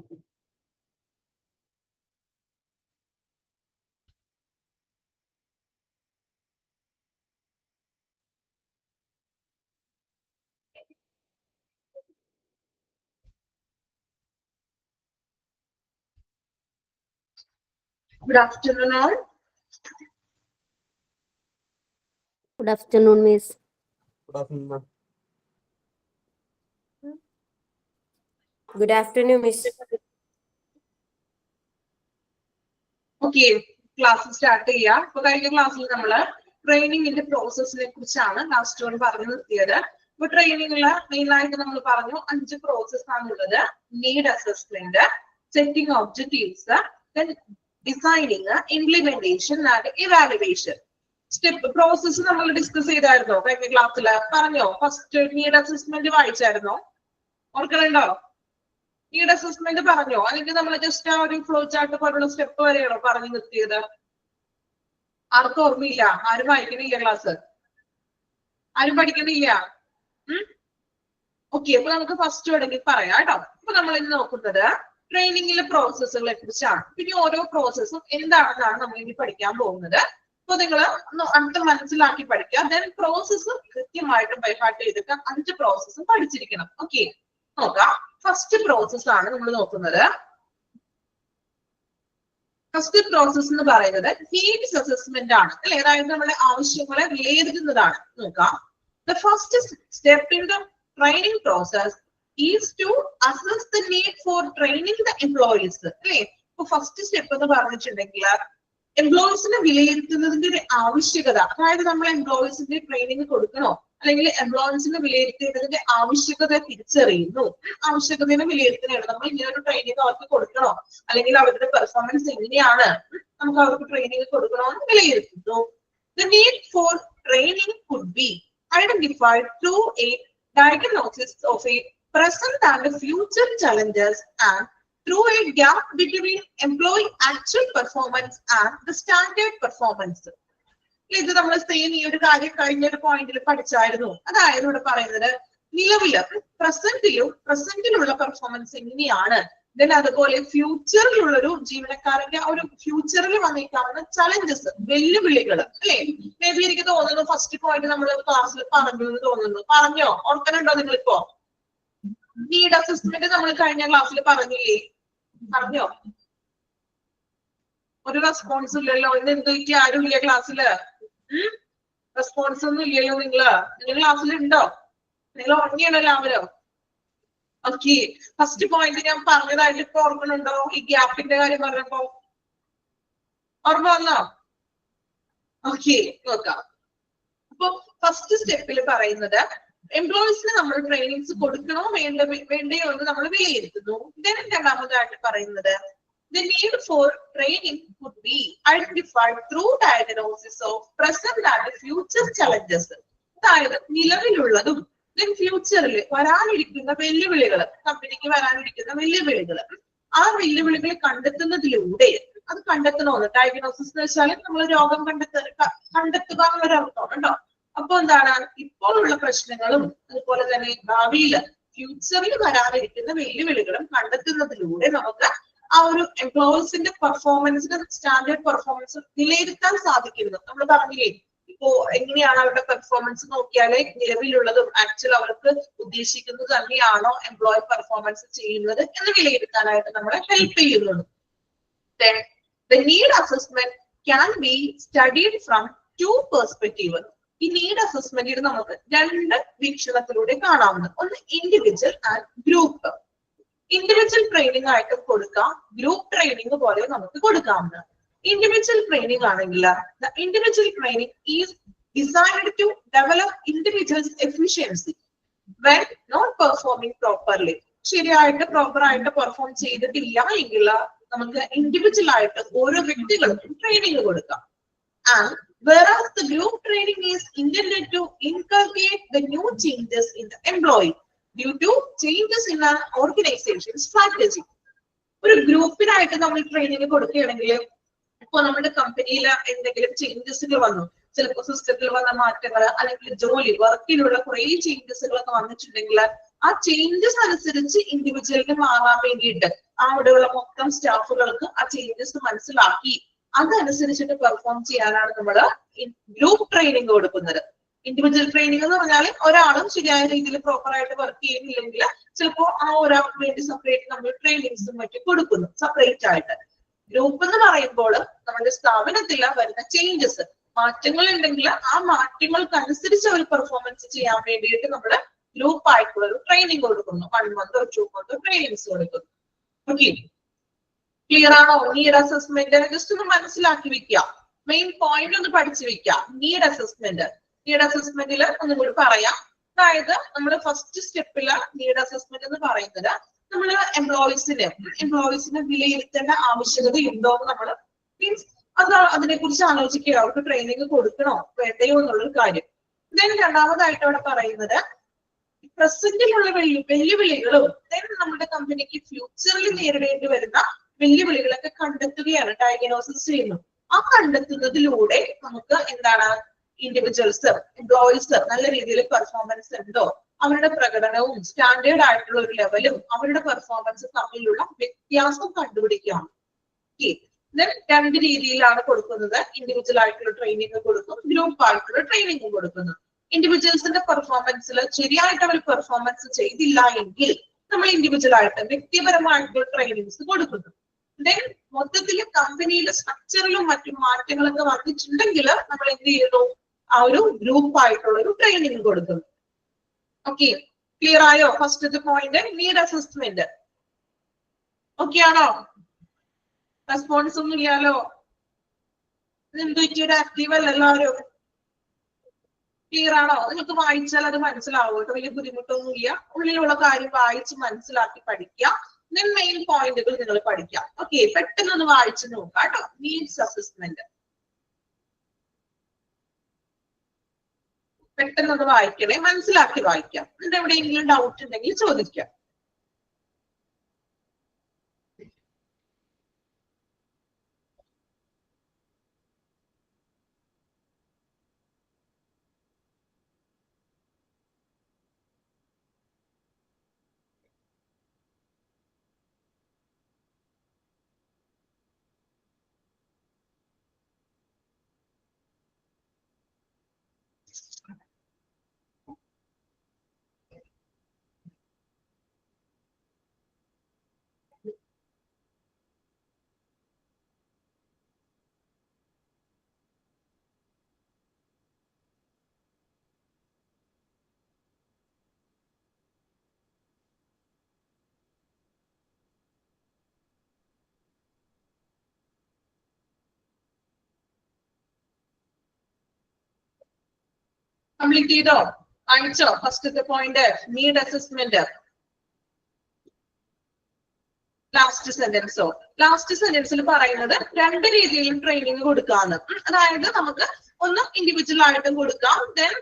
Good afternoon, all. Good afternoon, Miss. Good afternoon, ma'am. Good afternoon, Miss. Okay, class start ചെയ്യാം. ഇപ്പൊ കഴിഞ്ഞ ക്ലാസ്സിൽ നമ്മള് ട്രെയിനിങ്ങിന്റെ പ്രോസസ്സിനെ കുറിച്ചാണ് ലാസ്റ്റ് വൺ പറഞ്ഞു നിർത്തിയത്. ഇപ്പൊ ട്രെയിനിങ്ങില് മെയിൻ ആയിട്ട് നമ്മൾ പറഞ്ഞു 5 പ്രോസസ് ആണുള്ളത്. Need assessment, setting objectives, designing, implementation and evaluation. Step process നമ്മൾ ഡിസ്കസ് ചെയ്തായിരുന്നോ കഴിഞ്ഞ ക്ലാസ്സില്? പറഞ്ഞോ? ഫസ്റ്റ് നീഡ് അസസ്മെന്റ് വായിച്ചായിരുന്നോ? ഓർക്കണുണ്ടോ? നീഡ് അസസ്മെന്റ് പറഞ്ഞോ? അല്ലെങ്കിൽ നമ്മൾ ജസ്റ്റ് ആ ഒരു ഫ്ലോ ചാർട്ട് പോലുള്ള സ്റ്റെപ്പ് വരെയാണോ പറഞ്ഞു നിർത്തിയത്? ആർക്കും ഓർമ്മയില്ല? ആരും വായിക്കണില്ല ക്ലാസ്? ആരും പഠിക്കണില്ല? ഓക്കെ, അപ്പൊ നമുക്ക് ഫസ്റ്റ് വേണമെങ്കിൽ പറയാം കേട്ടോ. അപ്പൊ നമ്മൾ ഇന്ന് നോക്കുന്നത് ട്രെയിനിങ്ങിലെ പ്രോസസ്സുകളെ കുറിച്ചാണ്. പിന്നെ ഓരോ പ്രോസസ്സും എന്താണെന്നാണ് നമ്മൾ ഇനി പഠിക്കാൻ പോകുന്നത്. അപ്പൊ നിങ്ങൾ അടുത്ത് മനസ്സിലാക്കി പഠിക്കുക. ദെൻ പ്രോസസ്സ് കൃത്യമായിട്ട് ബൈഹാർട്ട് ചെയ്തിട്ട് 5 പ്രോസസ്സും പഠിച്ചിരിക്കണം. ഓക്കെ, നോക്കാം. ഫസ്റ്റ് പ്രോസസ് ആണ് നമ്മൾ നോക്കുന്നത്. ഫസ്റ്റ് പ്രോസസ് എന്ന് പറയുന്നത് നീഡ്സ് അസസ്മെന്റ് ആണ് അല്ലെ? അതായത് നമ്മുടെ ആവശ്യങ്ങളെ വിലയിരുത്തുന്നതാണ്. നോക്കാം. The first step in the training process is to assess the need for training the employees. അല്ലെ? ഇപ്പൊ ഫസ്റ്റ് സ്റ്റെപ്പ് എന്ന് പറഞ്ഞിട്ടുണ്ടെങ്കിൽ എംപ്ലോയീസിനെ വിലയിരുത്തുന്നതിന്റെ ഒരു ആവശ്യകത, അതായത് നമ്മൾ എംപ്ലോയീസിന്റെ ട്രെയിനിങ് കൊടുക്കണോ അല്ലെങ്കിൽ എംപ്ലോയീസിനെ വിലയിരുത്തേണ്ടതിന്റെ ആവശ്യകത തിരിച്ചറിയുന്നു. ആവശ്യകതയെ വിലയിരുത്തുകയാണ് നമ്മൾ. ഇങ്ങനെ ഒരു ട്രെയിനിങ് അവർക്ക് കൊടുക്കണോ അല്ലെങ്കിൽ അവരുടെ പെർഫോമൻസ് എങ്ങനെയാണ്, നമുക്ക് അവർക്ക് ട്രെയിനിങ് കൊടുക്കണോ എന്ന് വിലയിരുത്തുന്നു. The need for training could be identified through a diagnosis of a present and future challenges and through a gap between employee actual performance and the standard performance. ഇത് നമ്മൾ സെയിം ഈ ഒരു കാര്യം കഴിഞ്ഞ ഒരു പോയിന്റിൽ പഠിച്ചായിരുന്നു. അതായത് ഇവിടെ പറയുന്നത് നിലവില് പ്രസന്റിലുള്ള പെർഫോമൻസ് എങ്ങനെയാണ്, ദെൻ അതുപോലെ ഫ്യൂച്ചറിലുള്ളൊരു ജീവനക്കാരന്റെ ഒരു ഫ്യൂച്ചറിൽ വന്നേക്കാവുന്ന ചലഞ്ചസ്, വെല്ലുവിളികൾ അല്ലെ? മേ ബി എനിക്ക് തോന്നുന്നു ഫസ്റ്റ് പോയിന്റ് നമ്മൾ ക്ലാസ്സിൽ പറഞ്ഞു എന്ന് തോന്നുന്നു. പറഞ്ഞോ? ഓർക്കനുണ്ടോ നിങ്ങളിപ്പോ? നീഡ് അസസ്മെന്റ് നമ്മൾ കഴിഞ്ഞ ക്ലാസ്സിൽ പറഞ്ഞില്ലേ? പറഞ്ഞോ? ഒരു റെസ്പോൺസ് ഇല്ലല്ലോ. ഇന്ന് എന്തൊക്കെ ആരും ഇല്ല ക്ലാസ്സില്? റെസ്പോൺസ് ഒന്നും ഇല്ലല്ലോ. നിങ്ങൾ ക്ലാസ്സിൽ ഉണ്ടോ? നിങ്ങൾ ഉറങ്ങിയാണോ എല്ലാവരും? ഓക്കെ, ഫസ്റ്റ് പോയിന്റ് ഞാൻ പറഞ്ഞതായിട്ട് ഇപ്പൊ ഓർമ്മയുണ്ടോ? ഈ ഗ്യാപ്പിന്റെ കാര്യം പറഞ്ഞപ്പോ ഓർമ്മ വന്നോ? ഓക്കെ, നോക്കാം. അപ്പൊ ഫസ്റ്റ് സ്റ്റെപ്പിൽ പറയുന്നത് എംപ്ലോയീസിന് നമ്മൾ ട്രെയിനിങ്സ് കൊടുക്കണോ വേണ്ടയോ എന്ന് നമ്മൾ വിലയിരുത്തുന്നു. ഇതിന് രണ്ടാമതായിട്ട് പറയുന്നത് the need for training could be identified through diagnosis of present and future challenges. അതായത് നിലവിലുള്ളതും ഫ്യൂച്ചറിൽ വരാനിരിക്കുന്ന വെല്ലുവിളികൾ, കമ്പനിക്ക് വരാനിരിക്കുന്ന വെല്ലുവിളികൾ, ആ വെല്ലുവിളികൾ കണ്ടെത്തുന്നതിലൂടെ, അത് കണ്ടെത്തണമെന്ന് ഡയഗ്നോസിസ് എന്ന് വെച്ചാൽ നമ്മൾ രോഗം കണ്ടെത്തുക എന്നൊരർത്ഥമാണ് കേട്ടോ. അപ്പൊ എന്താണ്, ഇപ്പോഴുള്ള പ്രശ്നങ്ങളും അതുപോലെ തന്നെ ഭാവിയിൽ ഫ്യൂച്ചറിൽ വരാനിരിക്കുന്ന വെല്ലുവിളികളും കണ്ടെത്തുന്നതിലൂടെ നമുക്ക് ആ ഒരു എംപ്ലോയീസിന്റെ പെർഫോമൻസിന്റെ സ്റ്റാൻഡേർഡ് പെർഫോമൻസ് വിലയിരുത്താൻ സാധിക്കുന്നു. നമ്മൾ പറഞ്ഞില്ലേ, ഇപ്പോ എങ്ങനെയാണ് അവരുടെ പെർഫോമൻസ് നോക്കിയാലേ നിലവിലുള്ളതും ആക്ച്വൽ അവർക്ക് ഉദ്ദേശിക്കുന്നത് തന്നെയാണോ എംപ്ലോയി പെർഫോമൻസ് ചെയ്യുന്നത് എന്ന് വിലയിരുത്താനായിട്ട് നമ്മളെ ഹെൽപ്പ് ചെയ്യുന്നുണ്ട്. The need assessment can be studied from 2 perspectives. ഈ നീഡ് അസസ്മെന്റിൽ നമുക്ക് 2 വീക്ഷണത്തിലൂടെ കാണാവുന്നത്. ഒന്ന് individual and group. Individual training ആയിട്ട് കൊടുക്കാം, ഗ്രൂപ്പ് ട്രെയിനിങ് പോലെ നമുക്ക് കൊടുക്കാവുന്നത്. ഇൻഡിവിജ്വൽ ട്രെയിനിങ് ആണെങ്കിൽ individual training is designed to develop individuals efficiency when not performing properly. ശരിയായിട്ട് പ്രോപ്പർ ആയിട്ട് പെർഫോം ചെയ്തിട്ടില്ല എങ്കിൽ നമുക്ക് ഇൻഡിവിജ്വൽ ആയിട്ട് ഓരോ വ്യക്തികൾക്കും ട്രെയിനിങ് കൊടുക്കാം. And whereas the group training is intended to inculcate the new changes in the employee due to changes in an organization strategy. ഒരു ഗ്രൂപ്പിനായിട്ട് നമ്മൾ ട്രെയിനിങ് കൊടുക്കുകയാണെങ്കിൽ, ഇപ്പൊ നമ്മുടെ കമ്പനിയിൽ എന്തെങ്കിലും ചേഞ്ചസുകൾ വന്നു, ചിലപ്പോൾ സിസ്റ്റത്തിൽ വന്ന മാറ്റങ്ങൾ അല്ലെങ്കിൽ ജോലി വർക്കിലുള്ള കുറെ ചേഞ്ചസുകളൊക്കെ വന്നിട്ടുണ്ടെങ്കിൽ ആ ചേഞ്ചസ് അനുസരിച്ച് ഇൻഡിവിജ്വലിന് മാറാൻ വേണ്ടിയിട്ട് അവിടെയുള്ള മൊത്തം സ്റ്റാഫുകൾക്ക് ആ ചേഞ്ചസ് മനസ്സിലാക്കി അതനുസരിച്ചിട്ട് പെർഫോം ചെയ്യാനാണ് നമ്മൾ ഗ്രൂപ്പ് ട്രെയിനിങ് കൊടുക്കുന്നത്. ഇൻഡിവിജ്വൽ ട്രെയിനിങ് എന്ന് പറഞ്ഞാൽ ഒരാളും ശരിയായ രീതിയിൽ പ്രോപ്പർ ആയിട്ട് വർക്ക് ചെയ്യുന്നില്ലെങ്കിൽ ചിലപ്പോൾ ആ ഒരാൾക്ക് വേണ്ടി സെപ്പറേറ്റ് നമ്മൾ ട്രെയിനിങ്സും മറ്റും കൊടുക്കുന്നു സെപ്പറേറ്റ് ആയിട്ട്. ഗ്രൂപ്പ് എന്ന് പറയുമ്പോൾ നമ്മുടെ സ്ഥാപനത്തിൽ വരുന്ന ചേഞ്ചസ് മാറ്റങ്ങൾ ഉണ്ടെങ്കിൽ ആ മാറ്റങ്ങൾക്കനുസരിച്ച് അവർ പെർഫോമൻസ് ചെയ്യാൻ വേണ്ടിയിട്ട് നമ്മൾ ഗ്രൂപ്പ് ആയിട്ടുള്ള ഒരു ട്രെയിനിങ് കൊടുക്കുന്നു. 1 month or 2 month ട്രെയിനിങ്സ് കൊടുക്കുന്നു. ഓക്കെ, ക്ലിയർ ആണോ? നീഡ് അസസ്മെന്റ് ജസ്റ്റ് ഒന്ന് മനസ്സിലാക്കി വെക്കുക. മെയിൻ പോയിന്റ് ഒന്ന് പഠിച്ചു വെക്കുക. നീഡ് അസസ്മെന്റ് ഒന്നും കൂടി പറയാം. അതായത് നമ്മൾ ഫസ്റ്റ് സ്റ്റെപ്പില് നീഡ് അസസ്മെന്റ് എന്ന് പറയുന്നത് നമ്മൾ എംപ്ലോയീസിനെ വിലയിരുത്തേണ്ട ആവശ്യകത ഉണ്ടോ എന്ന് നമ്മൾ മീൻസ് അതിനെ കുറിച്ച് ആലോചിക്കുക. അവർക്ക് ട്രെയിനിങ് കൊടുക്കണോ വേണ്ടയോ എന്നുള്ളൊരു കാര്യം. ദെൻ രണ്ടാമതായിട്ട് അവിടെ പറയുന്നത് പ്രസന്റിലുള്ള വെല്ലുവിളികളും ദെൻ നമ്മുടെ കമ്പനിക്ക് ഫ്യൂച്ചറിൽ നേരിടേണ്ടി വരുന്ന വെല്ലുവിളികളൊക്കെ കണ്ടെത്തുകയാണ്, ഡയഗ്നോസിസ് ചെയ്യുന്നു. ആ കണ്ടെത്തുന്നതിലൂടെ നമുക്ക് എന്താണ് എംപ്ലോയീസ് നല്ല രീതിയിൽ പെർഫോമൻസ് ഉണ്ടോ, അവരുടെ പ്രകടനവും സ്റ്റാൻഡേർഡ് ആയിട്ടുള്ള ഒരു ലെവലും അവരുടെ പെർഫോമൻസ് തമ്മിലുള്ള വ്യത്യാസം കണ്ടുപിടിക്കുകയാണ്. ദെൻ 2 രീതിയിലാണ് കൊടുക്കുന്നത്. ഇൻഡിവിജ്വൽ ആയിട്ടുള്ള ട്രെയിനിങ് കൊടുക്കും, ഗ്രൂപ്പ് ആയിട്ടുള്ള ട്രെയിനിങ് കൊടുക്കുന്നു. ഇൻഡിവിജ്വൽസിന്റെ പെർഫോമൻസിൽ ശരിയായിട്ട് അവർ പെർഫോമൻസ് ചെയ്തില്ല എങ്കിൽ നമ്മൾ ഇൻഡിവിജ്വൽ ആയിട്ട് വ്യക്തിപരമായിട്ടുള്ള ട്രെയിനിങ്സ് കൊടുക്കുന്നു. ദെൻ മൊത്തത്തിൽ കമ്പനിയിലെ സ്ട്രക്ചറിലും മറ്റു മാറ്റങ്ങളൊക്കെ വന്നിട്ടുണ്ടെങ്കിൽ നമ്മൾ എന്ത് ചെയ്യുന്നു, ആ ഒരു ഗ്രൂപ്പ് ആയിട്ടുള്ള ഒരു ട്രെയിനിങ് കൊടുക്കുന്നു. ഓക്കെ, ക്ലിയർ ആയോ? ഫസ്റ്റത്തെ പോയിന്റ് നീഡ് അസസ്മെന്റ്. ഓക്കെ ആണോ? റെസ്പോൺസ് ഒന്നും ഇല്ലാലോ? ഇൻട്യൂറ്റീവ് ആക്റ്റീവ് അല്ല എല്ലാവരും? ക്ലിയർ ആണോ? നിങ്ങൾക്ക് വായിച്ചാൽ അത് മനസ്സിലാവും കേട്ടോ, വലിയ ബുദ്ധിമുട്ടൊന്നും ഇല്ല. ഉള്ളിലുള്ള കാര്യം വായിച്ച് മനസ്സിലാക്കി പഠിക്കുക. ദെൻ മെയിൻ പോയിന്റുകൾ നിങ്ങൾ പഠിക്കാം. ഓക്കെ, പെട്ടെന്ന് വായിച്ചു നോക്കാം കേട്ടോ. നീഡ്സ് അസസ്മെന്റ് പെട്ടെന്ന് വായിക്കണേ, മനസ്സിലാക്കി വായിക്കാം. എന്നിട്ട് എവിടെയെങ്കിലും ഡൗട്ട് ഉണ്ടെങ്കിൽ ചോദിക്കാം. കംപ്ലീറ്റ് ചെയ്തോ? വായിച്ചോ? ഫസ്റ്റത്തെ പോയിന്റ് നീഡ് അസസ്മെന്റ്. ലാസ്റ്റ് സെന്റൻസിൽ പറയുന്നത് 2 രീതിയിൽ ട്രെയിനിങ് കൊടുക്കാന്ന്. അതായത് നമുക്ക് ഒന്ന് ഇൻഡിവിജ്വൽ ആയിട്ടും കൊടുക്കാം, ദെൻ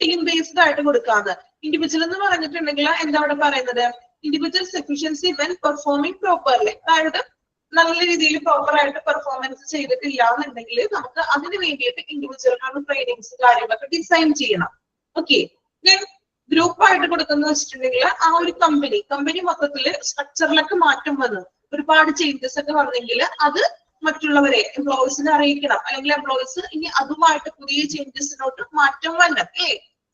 ടീം ബേസ്ഡ് ആയിട്ട് കൊടുക്കാന്ന്. ഇൻഡിവിജ്വൽ എന്ന് പറഞ്ഞിട്ടുണ്ടെങ്കിൽ എന്താ അവിടെ പറയുന്നത്, individual sufficiency when performing properly. അതായത് നല്ല രീതിയിൽ പ്രോപ്പർ ആയിട്ട് പെർഫോമൻസ് ചെയ്തിട്ടില്ല എന്നുണ്ടെങ്കിൽ നമുക്ക് അതിന് വേണ്ടിയിട്ട് ഇൻഡിവിജ്വൽ ട്രെയിനിങ്സ് കാര്യങ്ങളൊക്കെ ഡിസൈൻ ചെയ്യണം. ഓക്കെ, ഗ്രൂപ്പ് ആയിട്ട് കൊടുക്കുന്ന വെച്ചിട്ടുണ്ടെങ്കിൽ ആ ഒരു കമ്പനി മൊത്തത്തില് സ്ട്രക്ചറിലൊക്കെ മാറ്റം വന്നു ഒരുപാട് ചേഞ്ചസ് ഒക്കെ വന്നെങ്കിൽ അത് മറ്റുള്ളവരെ എംപ്ലോയീസിനെ അറിയിക്കണം, അല്ലെങ്കിൽ എംപ്ലോയീസ് ഇനി അതുമായിട്ട് പുതിയ ചേഞ്ചസിനോട്ട് മാറ്റം വരണം.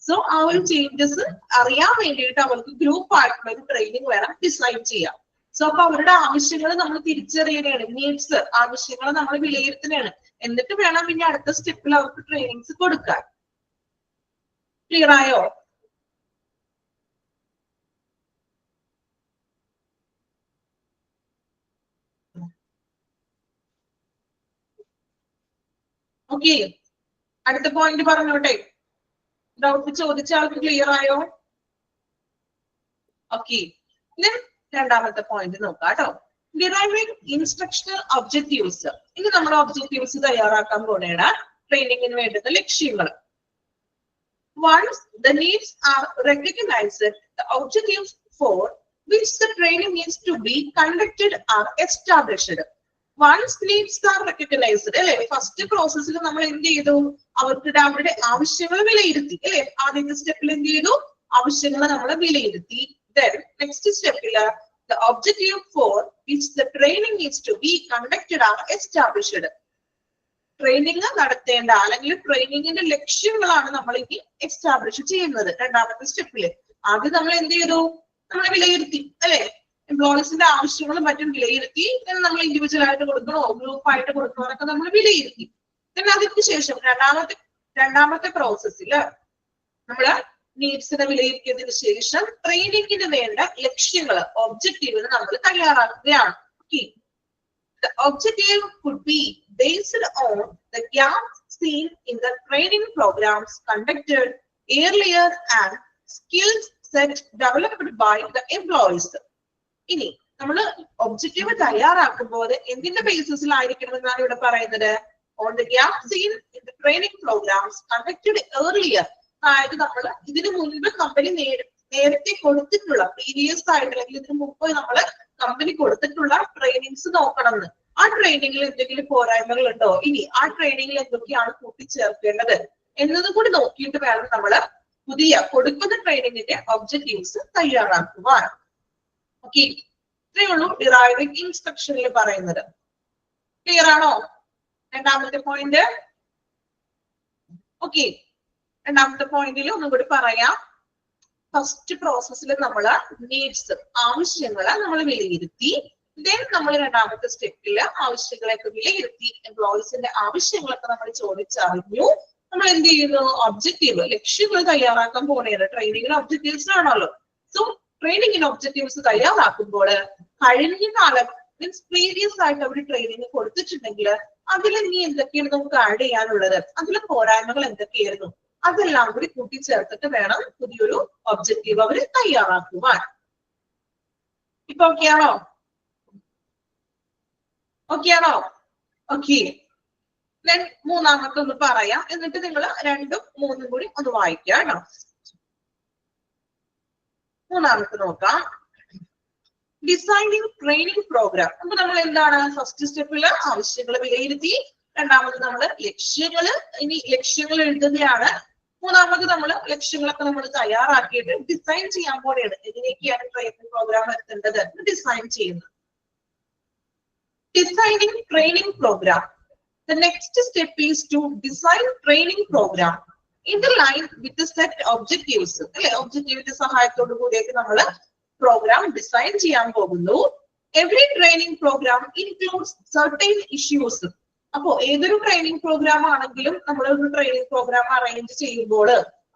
സോ ആ ഒരു ചേഞ്ചസ് അറിയാൻ വേണ്ടിയിട്ട് അവർക്ക് ഗ്രൂപ്പ് ആയിട്ടുള്ള ഒരു ട്രെയിനിങ് വേണം ഡിസൈൻ ചെയ്യാം. സോ അപ്പൊ അവരുടെ ആവശ്യങ്ങൾ നമ്മൾ തിരിച്ചറിയുകയാണ്, നീഡ്സ് ആവശ്യങ്ങൾ നമ്മൾ വിലയിരുത്തുകയാണ്. എന്നിട്ട് വേണം പിന്നെ അടുത്ത സ്റ്റെപ്പിൽ അവർക്ക് ട്രെയിനിങ്സ് കൊടുക്കാൻ. ക്ലിയർ ആയോ? ഓക്കെ, അടുത്ത പോയിന്റ് പറഞ്ഞോട്ടെ. ഡൗട്ട് ചോദിച്ച ആൾക്ക് ക്ലിയർ ആയോ? ഓക്കെ, രണ്ടാമത്തെ പോയിന്റ് നോക്കാം കേട്ടോ. Deriving instructional objectives. ഇനി നമ്മൾ ഒബ്ജക്റ്റീവ്സ് തയ്യാറാക്കാൻ പോണേണ് ട്രെയിനിങ്ങിന് വേണ്ടുന്ന ലക്ഷ്യങ്ങൾ. Once the needs are recognized, the objectives for which the training is to be conducted are established. Once needs are recognized, അല്ലെ, ഫസ്റ്റ് പ്രോസസ്സിൽ നമ്മൾ എന്ത് ചെയ്തു, അവരുടെ ആവശ്യങ്ങൾ വിലയിരുത്തി, അല്ലെ. ആദ്യത്തെ സ്റ്റെപ്പിൽ എന്ത് ചെയ്തു, ആവശ്യങ്ങൾ നമ്മൾ വിലയിരുത്തി. Then next സ്റ്റെപ്പില് The objective for which the training is to be conducted are established. Training നടത്തേണ്ട അല്ലെങ്കിൽ ട്രെയിനിങ്ങിന്റെ ലക്ഷ്യങ്ങളാണ് നമ്മൾ ഇനി എസ്റ്റാബ്ലിഷ് ചെയ്യുന്നത് രണ്ടാമത്തെ സ്റ്റെപ്പില്. ആദ്യം നമ്മൾ എന്ത് ചെയ്തു? നമ്മൾ വിലയിരുത്തി അല്ലെ, എംപ്ലോയീസിന്റെ ആവശ്യങ്ങളും മറ്റും വിലയിരുത്തി. നമ്മൾ ഇൻഡിവിജ്വൽ ആയിട്ട് കൊടുക്കണോ ഗ്രൂപ്പ് ആയിട്ട് കൊടുക്കണോ എന്നൊക്കെ നമ്മൾ വിലയിരുത്തി. പിന്നെ അതിന് ശേഷം രണ്ടാമത്തെ പ്രോസസ്സില് നമ്മള് നീഡ്സിനെ വിലയിരുത്തിയതിനു ശേഷം ട്രെയിനിങ്ങിന് വേണ്ട ലക്ഷ്യങ്ങള് ഒബ്ജക്റ്റീവിന് നമ്മൾ തയ്യാറാക്കുകയാണ്. The objective could be based on the gaps seen in the training programs conducted earlier and skills set developed by the employees. ഇനി നമ്മള് ഒബ്ജക്റ്റീവ് തയ്യാറാക്കുമ്പോൾ എന്തിന്റെ ബേസിസിലായിരിക്കണം എന്നാണ് ഇവിടെ പറയുന്നത്? On the gaps seen in the training programs conducted earlier. അതായത് നമ്മൾ ഇതിനു മുൻപ് കമ്പനി നേരത്തെ കൊടുത്തിട്ടുള്ള പ്രീവിയസ് ആയിട്ട് അല്ലെങ്കിൽ ഇതിനു മുമ്പ് നമ്മള് കമ്പനി കൊടുത്തിട്ടുള്ള ട്രെയിനിങ്സ് നോക്കണം എന്ന്. ആ ട്രെയിനിങ്ങിൽ എന്തെങ്കിലും പോരായ്മകൾ ഉണ്ടോ, ഇനി ആ ട്രെയിനിങ്ങിൽ എന്തൊക്കെയാണ് കൂട്ടിച്ചേർക്കേണ്ടത് എന്നതും കൂടി നോക്കിയിട്ട് വേണം നമ്മള് പുതിയ കൊടുക്കുന്ന ട്രെയിനിങ്ങിന്റെ ഒബ്ജക്റ്റീവ്സ് തയ്യാറാക്കുവാൻ. ഓക്കെ, ഇത്രയേ ഉള്ളൂ ഡിറൈവിംഗ് ഇൻസ്ട്രക്ഷനിൽ പറയുന്നത്. ക്ലിയർ ആണോ? രണ്ടാമത്തെ പോയിന്റ്. ഓക്കെ, രണ്ടാമത്തെ പോയിന്റിൽ ഒന്നും കൂടി പറയാം. ഫസ്റ്റ് പ്രോസസ്സിൽ നമ്മള് നീഡ്സ് ആവശ്യങ്ങളെ നമ്മൾ വിലയിരുത്തി. ദെൻ നമ്മൾ രണ്ടാമത്തെ സ്റ്റെപ്പില് ആവശ്യങ്ങളൊക്കെ വിലയിരുത്തി, എംപ്ലോയീസിന്റെ ആവശ്യങ്ങളൊക്കെ നമ്മൾ ചോദിച്ചറിഞ്ഞു. നമ്മൾ എന്ത് ചെയ്യുന്നു? ഒബ്ജക്റ്റീവ് ലക്ഷ്യങ്ങൾ തയ്യാറാക്കാൻ പോണേണ്. ട്രെയിനിങ്ങിന് ഒബ്ജക്റ്റീവ്സ് ആണല്ലോ. സോ ട്രെയിനിങ്ങിന് ഒബ്ജക്റ്റീവ്സ് തയ്യാറാക്കുമ്പോൾ കഴിഞ്ഞ കാലം മീൻസ് പ്രീവിയസ് ആയിട്ട് അവർ ട്രെയിനിങ് കൊടുത്തിട്ടുണ്ടെങ്കിൽ അതിൽ ഇനി എന്തൊക്കെയാണ് നമുക്ക് ആഡ് ചെയ്യാനുള്ളത്, അതിലെ പോരായ്മകൾ എന്തൊക്കെയായിരുന്നു, അതെല്ലാം കൂടി കൂട്ടിച്ചേർത്തിട്ട് വേണം പുതിയൊരു ഒബ്ജക്റ്റീവ് അവര് തയ്യാറാക്കുവാൻ. ഇപ്പൊ ഓക്കെയാണോ? ഓക്കെയാണോ? ഓക്കെ, ഞാൻ മൂന്നാമത്തെ ഒന്ന് പറയാം, എന്നിട്ട് നിങ്ങൾ രണ്ടും മൂന്നും കൂടി ഒന്ന് വായിക്കാം കേട്ടോ. മൂന്നാമത്തെ നോക്കാം. Designing training programme. അപ്പൊ നമ്മൾ എന്താണ് ഫസ്റ്റ് സ്റ്റെപ്പില് ആവശ്യങ്ങൾ വിലയിരുത്തി. രണ്ടാമത് നമ്മൾ ലക്ഷ്യങ്ങൾ എഴുതുകയാണ്. മൂന്നാമത് നമ്മൾ ലക്ഷ്യങ്ങളൊക്കെ നമ്മൾ തയ്യാറാക്കിയിട്ട് ഡിസൈൻ ചെയ്യാൻ പോലെയാണ്. എങ്ങനെയൊക്കെയാണ് ട്രെയിനിങ് പ്രോഗ്രാം എത്തേണ്ടത് ഡിസൈൻ ചെയ്യുന്നത്. Designing training program. The next step is to design training program in the line with the set objectives. അല്ലെ, ഒബ്ജക്റ്റീവിന്റെ സഹായത്തോടു കൂടിയൊക്കെ നമ്മൾ പ്രോഗ്രാം ഡിസൈൻ ചെയ്യാൻ പോകുന്നു. Every training program includes certain issues. അപ്പോ ഏതൊരു ട്രെയിനിങ് പ്രോഗ്രാം ആണെങ്കിലും നമ്മൾ ഒരു ട്രെയിനിങ് പ്രോഗ്രാം അറേഞ്ച് ചെയ്യുമ്പോൾ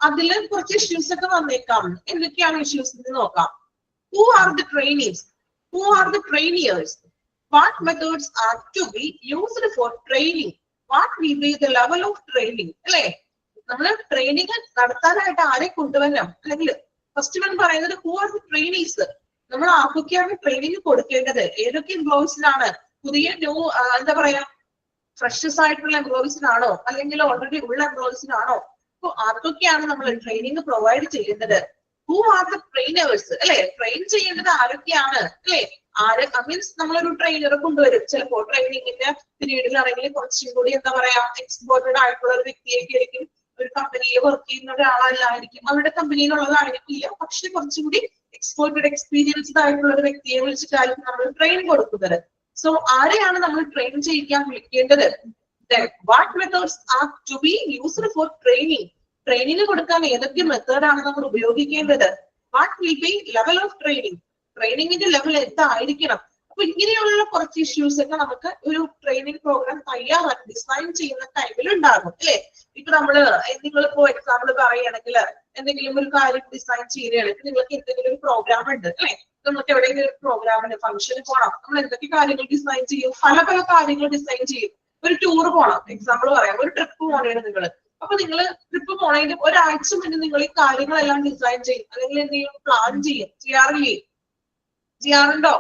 അതിൽ കുറച്ച് ഇഷ്യൂസ് ഒക്കെ വന്നേക്കാം. എന്തൊക്കെയാണ് ഇഷ്യൂസ് എന്ന് നോക്കാം. Who are the trainees? Who are the trainers? What methods are to be used for training? What will be the level of training? അല്ലെ, നമ്മൾ ട്രെയിനിങ് നടത്താനായിട്ട് ആരെ കൊണ്ടുവരണം, അല്ലെങ്കിൽ ഫസ്റ്റ് വൺ പറയുന്നത് who are the trainees. നമ്മൾ ആർക്കൊക്കെയാണ് ട്രെയിനിങ് കൊടുക്കേണ്ടത്, ഏതൊക്കെ എംപ്ലോയീസിനാണ്, പുതിയ ന്യൂ എന്താ പറയാ ഫ്രഷേഴ്സ് ആയിട്ടുള്ള എംപ്ലോയീസിനാണോ അല്ലെങ്കിൽ ഓൾറെഡി ഉള്ള എംപ്ലോയീസിനാണോ? അപ്പൊ ആർക്കൊക്കെയാണ് നമ്മൾ ട്രെയിനിങ് പ്രൊവൈഡ് ചെയ്യുന്നത്? Who are the trainers? അല്ലെ, ട്രെയിൻ ചെയ്യേണ്ടത് ആരൊക്കെയാണ്? അല്ലെ, ആര് മീൻസ് നമ്മളൊരു ട്രെയിനറെ കൊണ്ടുവരും. ചിലപ്പോൾ ട്രെയിനിങ്ങിന്റെ പീരീഡിലാണെങ്കിൽ കുറച്ചും കൂടി എന്താ പറയാ എക്സ്പോർട്ടഡ് ആയിട്ടുള്ള ഒരു വ്യക്തിയൊക്കെ ആയിരിക്കും. ഒരു കമ്പനിയിൽ വർക്ക് ചെയ്യുന്ന ഒരാളല്ലായിരിക്കും, അവരുടെ കമ്പനിയിലുള്ളതായിരിക്കില്ല. പക്ഷെ കുറച്ചും കൂടി എക്സ്പോർട്ടഡ് എക്സ്പീരിയൻസ്ഡ് ആയിട്ടുള്ള ഒരു വ്യക്തിയെ വിളിച്ചിട്ടായിരിക്കും നമ്മൾ ട്രെയിൻ കൊടുക്കുന്നത്. സോ ആരെയാണ് നമ്മൾ ട്രെയിൻ ചെയ്യിക്കാൻ വിളിക്കേണ്ടത്? What methods are to be used for training. Training കൊടുക്കാൻ ഏതൊക്കെ മെത്തേഡാണ് നമ്മൾ ഉപയോഗിക്കേണ്ടത്? What will be level of training. ട്രെയിനിങ്ങിന്റെ ലെവൽ എന്തായിരിക്കണം? അപ്പൊ ഇങ്ങനെയുള്ള കുറച്ച് ഇഷ്യൂസ് ഒക്കെ നമുക്ക് ഒരു ട്രെയിനിങ് പ്രോഗ്രാം തയ്യാറാക്കി ഡിസൈൻ ചെയ്യുന്ന ടൈമിൽ ഉണ്ടാകും അല്ലെ. ഇപ്പൊ നിങ്ങളിപ്പോ എക്സാമ്പിൾ പറയുകയാണെങ്കിൽ എന്തെങ്കിലും ഒരു കാര്യം ഡിസൈൻ ചെയ്യുകയാണെങ്കിൽ നിങ്ങൾക്ക് എന്തെങ്കിലും ഒരു പ്രോഗ്രാം ഉണ്ട് അല്ലെ, നമുക്ക് എവിടെയെങ്കിലും ഒരു പ്രോഗ്രാമിന് ഫംഗ്ഷന് പോകണം, നമ്മൾ എന്തൊക്കെ കാര്യങ്ങൾ ഡിസൈൻ ചെയ്യും? പല പല കാര്യങ്ങൾ ഡിസൈൻ ചെയ്യും. ഒരു ടൂർ പോകണം, എക്സാമ്പിൾ പറയാം, ഒരു ട്രിപ്പ് പോകണേണ് നിങ്ങൾ. അപ്പൊ നിങ്ങൾ ട്രിപ്പ് പോണതിന് ഒരാഴ്ച മുന്നേ നിങ്ങൾ ഈ കാര്യങ്ങളെല്ലാം ഡിസൈൻ ചെയ്യും, അല്ലെങ്കിൽ എന്തെങ്കിലും പ്ലാൻ ചെയ്യും. ചെയ്യാറുണ്ടോ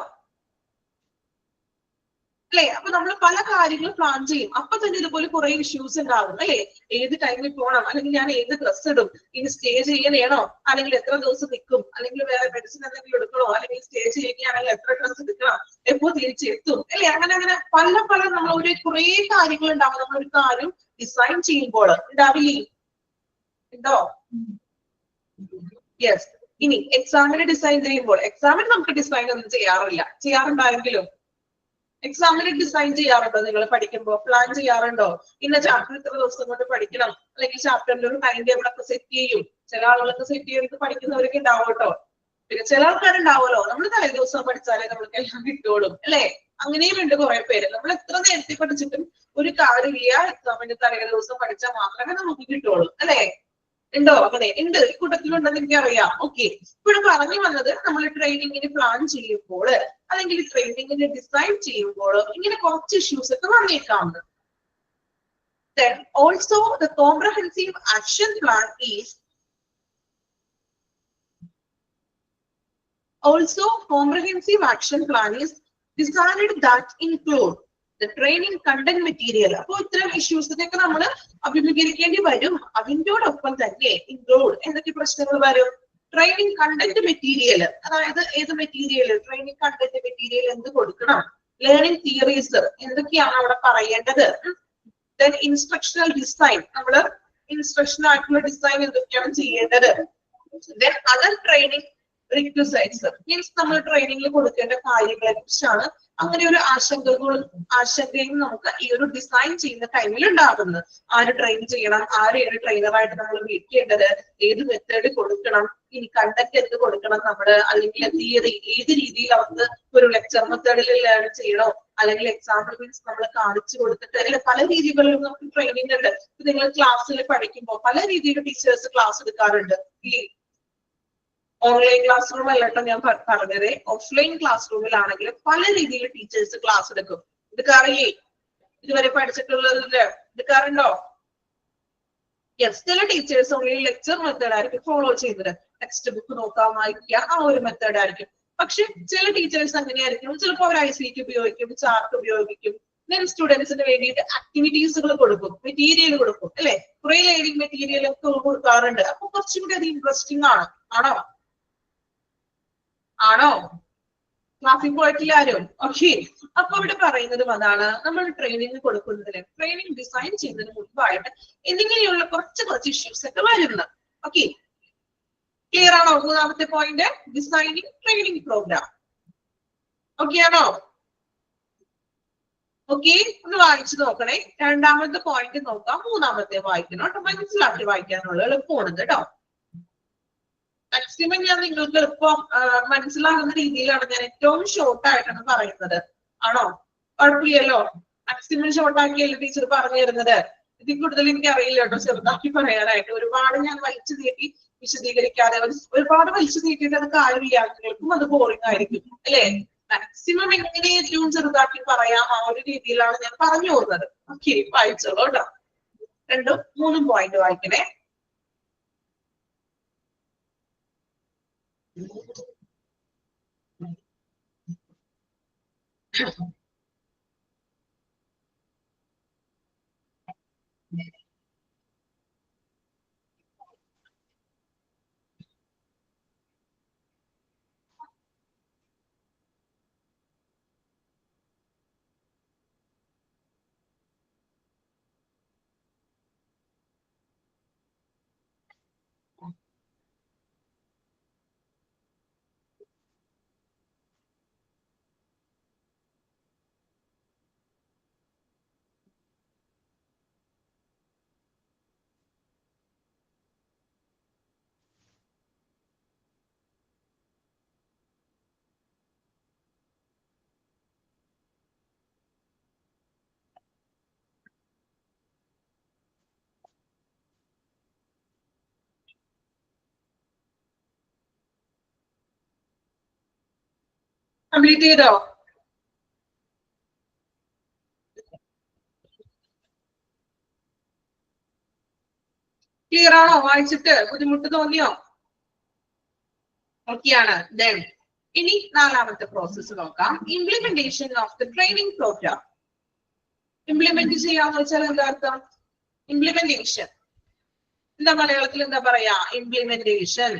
അല്ലെ? അപ്പൊ നമ്മൾ പല കാര്യങ്ങളും പ്ലാൻ ചെയ്യും. അപ്പൊ തന്നെ ഇതുപോലെ കുറെ ഇഷ്യൂസ് ഉണ്ടാകും അല്ലെ. ഏത് ടൈമിൽ പോകണം, അല്ലെങ്കിൽ ഞാൻ ഏത് ഡ്രസ് ഇടും, ഇനി സ്റ്റേ ചെയ്യണേണോ, അല്ലെങ്കിൽ എത്ര ദിവസം നിൽക്കും, അല്ലെങ്കിൽ വേറെ മെഡിസിൻ എന്തെങ്കിലും എടുക്കണോ, അല്ലെങ്കിൽ സ്റ്റേ ചെയ്യുകയാണെങ്കിൽ എത്ര ഡ്രസ് എടുക്കണം, എപ്പോ തിരിച്ചെത്തും അല്ലെ. അങ്ങനെ പല നമ്മൾ ഒരു കുറെ കാര്യങ്ങൾ ഉണ്ടാവും. നമ്മളൊരു കാര്യം ഡിസൈൻ ചെയ്യുമ്പോൾ ഉണ്ടാവില്ലേ? ഉണ്ടോ? യെസ്. ഇനി എക്സാമിന് ഡിസൈൻ ചെയ്യുമ്പോൾ എക്സാമിന് നമുക്ക് ഡിസൈൻ ഒന്നും ചെയ്യാറുണ്ടായെങ്കിലും എക്സാമിന് ഡിസൈൻ ചെയ്യാറുണ്ടോ? നിങ്ങൾ പഠിക്കുമ്പോൾ പ്ലാൻ ചെയ്യാറുണ്ടോ? ഇന്ന ചാപ്റ്റർ ഇത്ര ദിവസം കൊണ്ട് പഠിക്കണം, അല്ലെങ്കിൽ ചാപ്റ്ററിന്റെ ഒരു ടൈം ടേബിൾ ഒക്കെ സെറ്റ് ചെയ്യും. ചില ആളുകളൊക്കെ സെറ്റ് ചെയ്തിട്ട് പഠിക്കുന്നവരൊക്കെ ഉണ്ടാവും കേട്ടോ. പിന്നെ ചില ആൾക്കാരുണ്ടാവുമല്ലോ, നമ്മൾ തലേ ദിവസം പഠിച്ചാലേ നമ്മൾക്ക് എല്ലാം കിട്ടുള്ളൂ അല്ലെ? അങ്ങനെയും ഉണ്ട് കുറെ പേര്. നമ്മൾ എത്ര നേരത്തെ പഠിച്ചിട്ടും ഒരു കാര്യമില്ല, എക്സാമിന്റെ തലേ ദിവസം പഠിച്ചാൽ മാത്രമേ നമുക്ക് കിട്ടുള്ളൂ അല്ലെ? ഉണ്ടോ? അങ്ങനെ ഉണ്ട്, ഈ കൂട്ടത്തിലുണ്ടെന്ന് എനിക്കറിയാം. ഓക്കെ, ഇവിടെ പറഞ്ഞു വന്നത് നമ്മൾ ട്രെയിനിങ്ങിന് പ്ലാൻ ചെയ്യുമ്പോൾ അല്ലെങ്കിൽ ട്രെയിനിങ്ങിന് ഡിസൈൻ ചെയ്യുമ്പോൾ ഇങ്ങനെ കുറച്ച് ഇഷ്യൂസ് ഒക്കെ വന്നേക്കാം. Then also the comprehensive action plan is designed that include the training content material. അപ്പോൾ ഇത്തരം ഇഷ്യൂസിനൊക്കെ നമ്മൾ അഭിമുഖീകരിക്കേണ്ടി വരും. അതിൻ്റെയോടൊപ്പം തന്നെ ഇൻക്ലൂഡ് എന്തൊക്കെ പ്രശ്നങ്ങൾ വരും? ട്രെയിനിങ് കണ്ടന്റ് മെറ്റീരിയൽ, അതായത് ഏത് മെറ്റീരിയൽ? ട്രെയിനിങ് കണ്ടന്റ് മെറ്റീരിയൽ എന്ത് കൊടുക്കണം? ലേണിംഗ് തിയറീസ് എന്തൊക്കെയാണ് അവിടെ പറയേണ്ടത്? ദെൻ ഇൻസ്ട്രക്ഷണൽ ഡിസൈൻ, നമ്മൾ ഇൻസ്ട്രക്ഷൻ ആയിട്ടുള്ള ഡിസൈൻ എന്തൊക്കെയാണ് ചെയ്യേണ്ടത്? Then other training requisites, means നമ്മൾ ട്രെയിനിങ്ങിൽ കൊടുക്കേണ്ട കാര്യങ്ങളെ കുറിച്ചാണ് അങ്ങനെ ഒരു ആശങ്കയും നമുക്ക് ഈ ഒരു ഡിസൈൻ ചെയ്യുന്ന ടൈമിൽ ഉണ്ടാകുന്നത്. ആര് ട്രെയിൻ ചെയ്യണം, ആര് ഏത് ട്രെയിനറായിട്ട് നമ്മൾ മീറ്റ് ചെയ്യേണ്ടത്, ഏത് മെത്തേഡ് കൊടുക്കണം, ഇനി കണ്ടന്റ് എന്ത് കൊടുക്കണം നമ്മള്, അല്ലെങ്കിൽ തിയറി ഏത് രീതിയിൽ അവർക്ക് ഒരു ലെക്ചർ മെത്തേഡിൽ ലേൺ ചെയ്യണോ, അല്ലെങ്കിൽ എക്സാമ്പിൾ മീൻസ് നമ്മൾ കാണിച്ചു കൊടുത്തിട്ട്, അല്ലെങ്കിൽ പല രീതികളിലും നമുക്ക് ട്രെയിനിങ് ഉണ്ട്. നിങ്ങൾ ക്ലാസ്സിൽ പഠിക്കുമ്പോൾ പല രീതിയിൽ ടീച്ചേഴ്സ് ക്ലാസ് എടുക്കാറുണ്ട്. ഈ ഓൺലൈൻ ക്ലാസ് റൂം അല്ലട്ടോ ഞാൻ പറഞ്ഞത്, ഓഫ്ലൈൻ ക്ലാസ് റൂമിലാണെങ്കിൽ പല രീതിയിൽ ടീച്ചേഴ്സ് ക്ലാസ് എടുക്കും. എടുക്കാറില്ലേ? ഇതുവരെ പഠിച്ചിട്ടുള്ളതില് എടുക്കാറുണ്ടോ? യെസ്, ചില ടീച്ചേഴ്സ് ഓൺലി ലെക്ചർ മെത്തേഡ് ആയിരിക്കും ഫോളോ ചെയ്യുന്നത്. ടെക്സ്റ്റ് ബുക്ക് നോക്കാൻ വായിക്കുക, ആ ഒരു മെത്തേഡ് ആയിരിക്കും. പക്ഷെ ചില ടീച്ചേഴ്സ് അങ്ങനെയായിരിക്കും, ചിലപ്പോൾ അവർ ICT ഉപയോഗിക്കും, ചാർട്ട് ഉപയോഗിക്കും. ദെൻ സ്റ്റുഡൻസിന് വേണ്ടിയിട്ട് ആക്ടിവിറ്റീസുകൾ കൊടുക്കും, മെറ്റീരിയൽ കൊടുക്കും അല്ലെ? കുറെ ലേണിംഗ് മെറ്റീരിയൽ ഒക്കെ കൊടുക്കാറുണ്ട്. അപ്പൊ കുറച്ചും കൂടി അത് ഇൻട്രസ്റ്റിംഗ് ആണോ? ക്ലാസ്സിൽ പോയിട്ടില്ല ആരും? ഓക്കെ, അപ്പൊ ഇവിടെ പറയുന്നതും അതാണ്, നമ്മൾ ട്രെയിനിങ് കൊടുക്കുന്നതിന്, ട്രെയിനിങ് ഡിസൈൻ ചെയ്യുന്നതിന് മുൻപായിട്ട് എന്നിങ്ങനെയുള്ള കുറച്ച് ഇഷ്യൂസ് ഒക്കെ വരുന്നത്. ഓക്കെ, ക്ലിയർ ആണോ? മൂന്നാമത്തെ point designing training programme. Okay ആണോ? ഓക്കെ, ഒന്ന് വായിച്ചു നോക്കണേ. രണ്ടാമത്തെ പോയിന്റ് നോക്കാം, മൂന്നാമത്തെ വായിക്കണം കേട്ടോ. മനസ്സിലാക്കി വായിക്കാനുള്ള എളുപ്പമാണ് കേട്ടോ. മാക്സിമം ഞാൻ നിങ്ങൾക്ക് എളുപ്പം മനസ്സിലാകുന്ന രീതിയിലാണ് ഞാൻ ഏറ്റവും ഷോർട്ട് ആയിട്ടാണ് പറയുന്നത്. ആണോ? കുഴപ്പമില്ലല്ലോ? മാക്സിമം ഷോർട്ട് ആക്കിയല്ലേ ടീച്ചർ പറഞ്ഞു തരുന്നത്? ഇതിൽ കൂടുതൽ എനിക്ക് അറിയില്ല കേട്ടോ ചെറുതാക്കി പറയാനായിട്ട്. ഒരുപാട് ഞാൻ വലിച്ചു നീട്ടി വിശദീകരിക്കാതെ, ഒരുപാട് വലിച്ചു നീട്ടിയിട്ട് അത് കാര്യമില്ല, നിങ്ങൾക്കും അത് ബോറിംഗ് ആയിരിക്കും അല്ലെ? മാക്സിമം എങ്ങനെ ഏറ്റവും ചെറുതാക്കി പറയാം ആ ഒരു രീതിയിലാണ് ഞാൻ പറഞ്ഞു പോകുന്നത്. ഓക്കെ, വായിച്ചോളൂ കേട്ടോ. 2, 3 പോയിന്റ് വായിക്കണേ. കംപ്ലീറ്റ് ചെയ്തോ? ക്ലിയർ ആണോ? വായിച്ചിട്ട് ബുദ്ധിമുട്ട് തോന്നിയോ? ഓക്കെയാണ്. ദെൻ ഇനി നാലാമത്തെ പ്രോസസ്സ് നോക്കാം, implementation of the training programme. Implement ചെയ്യാന്ന് വെച്ചാൽ എന്താ അർത്ഥം? ഇംപ്ലിമെന്റേഷൻ എന്താ മലയാളത്തിൽ എന്താ പറയാ? ഇംപ്ലിമെന്റേഷൻ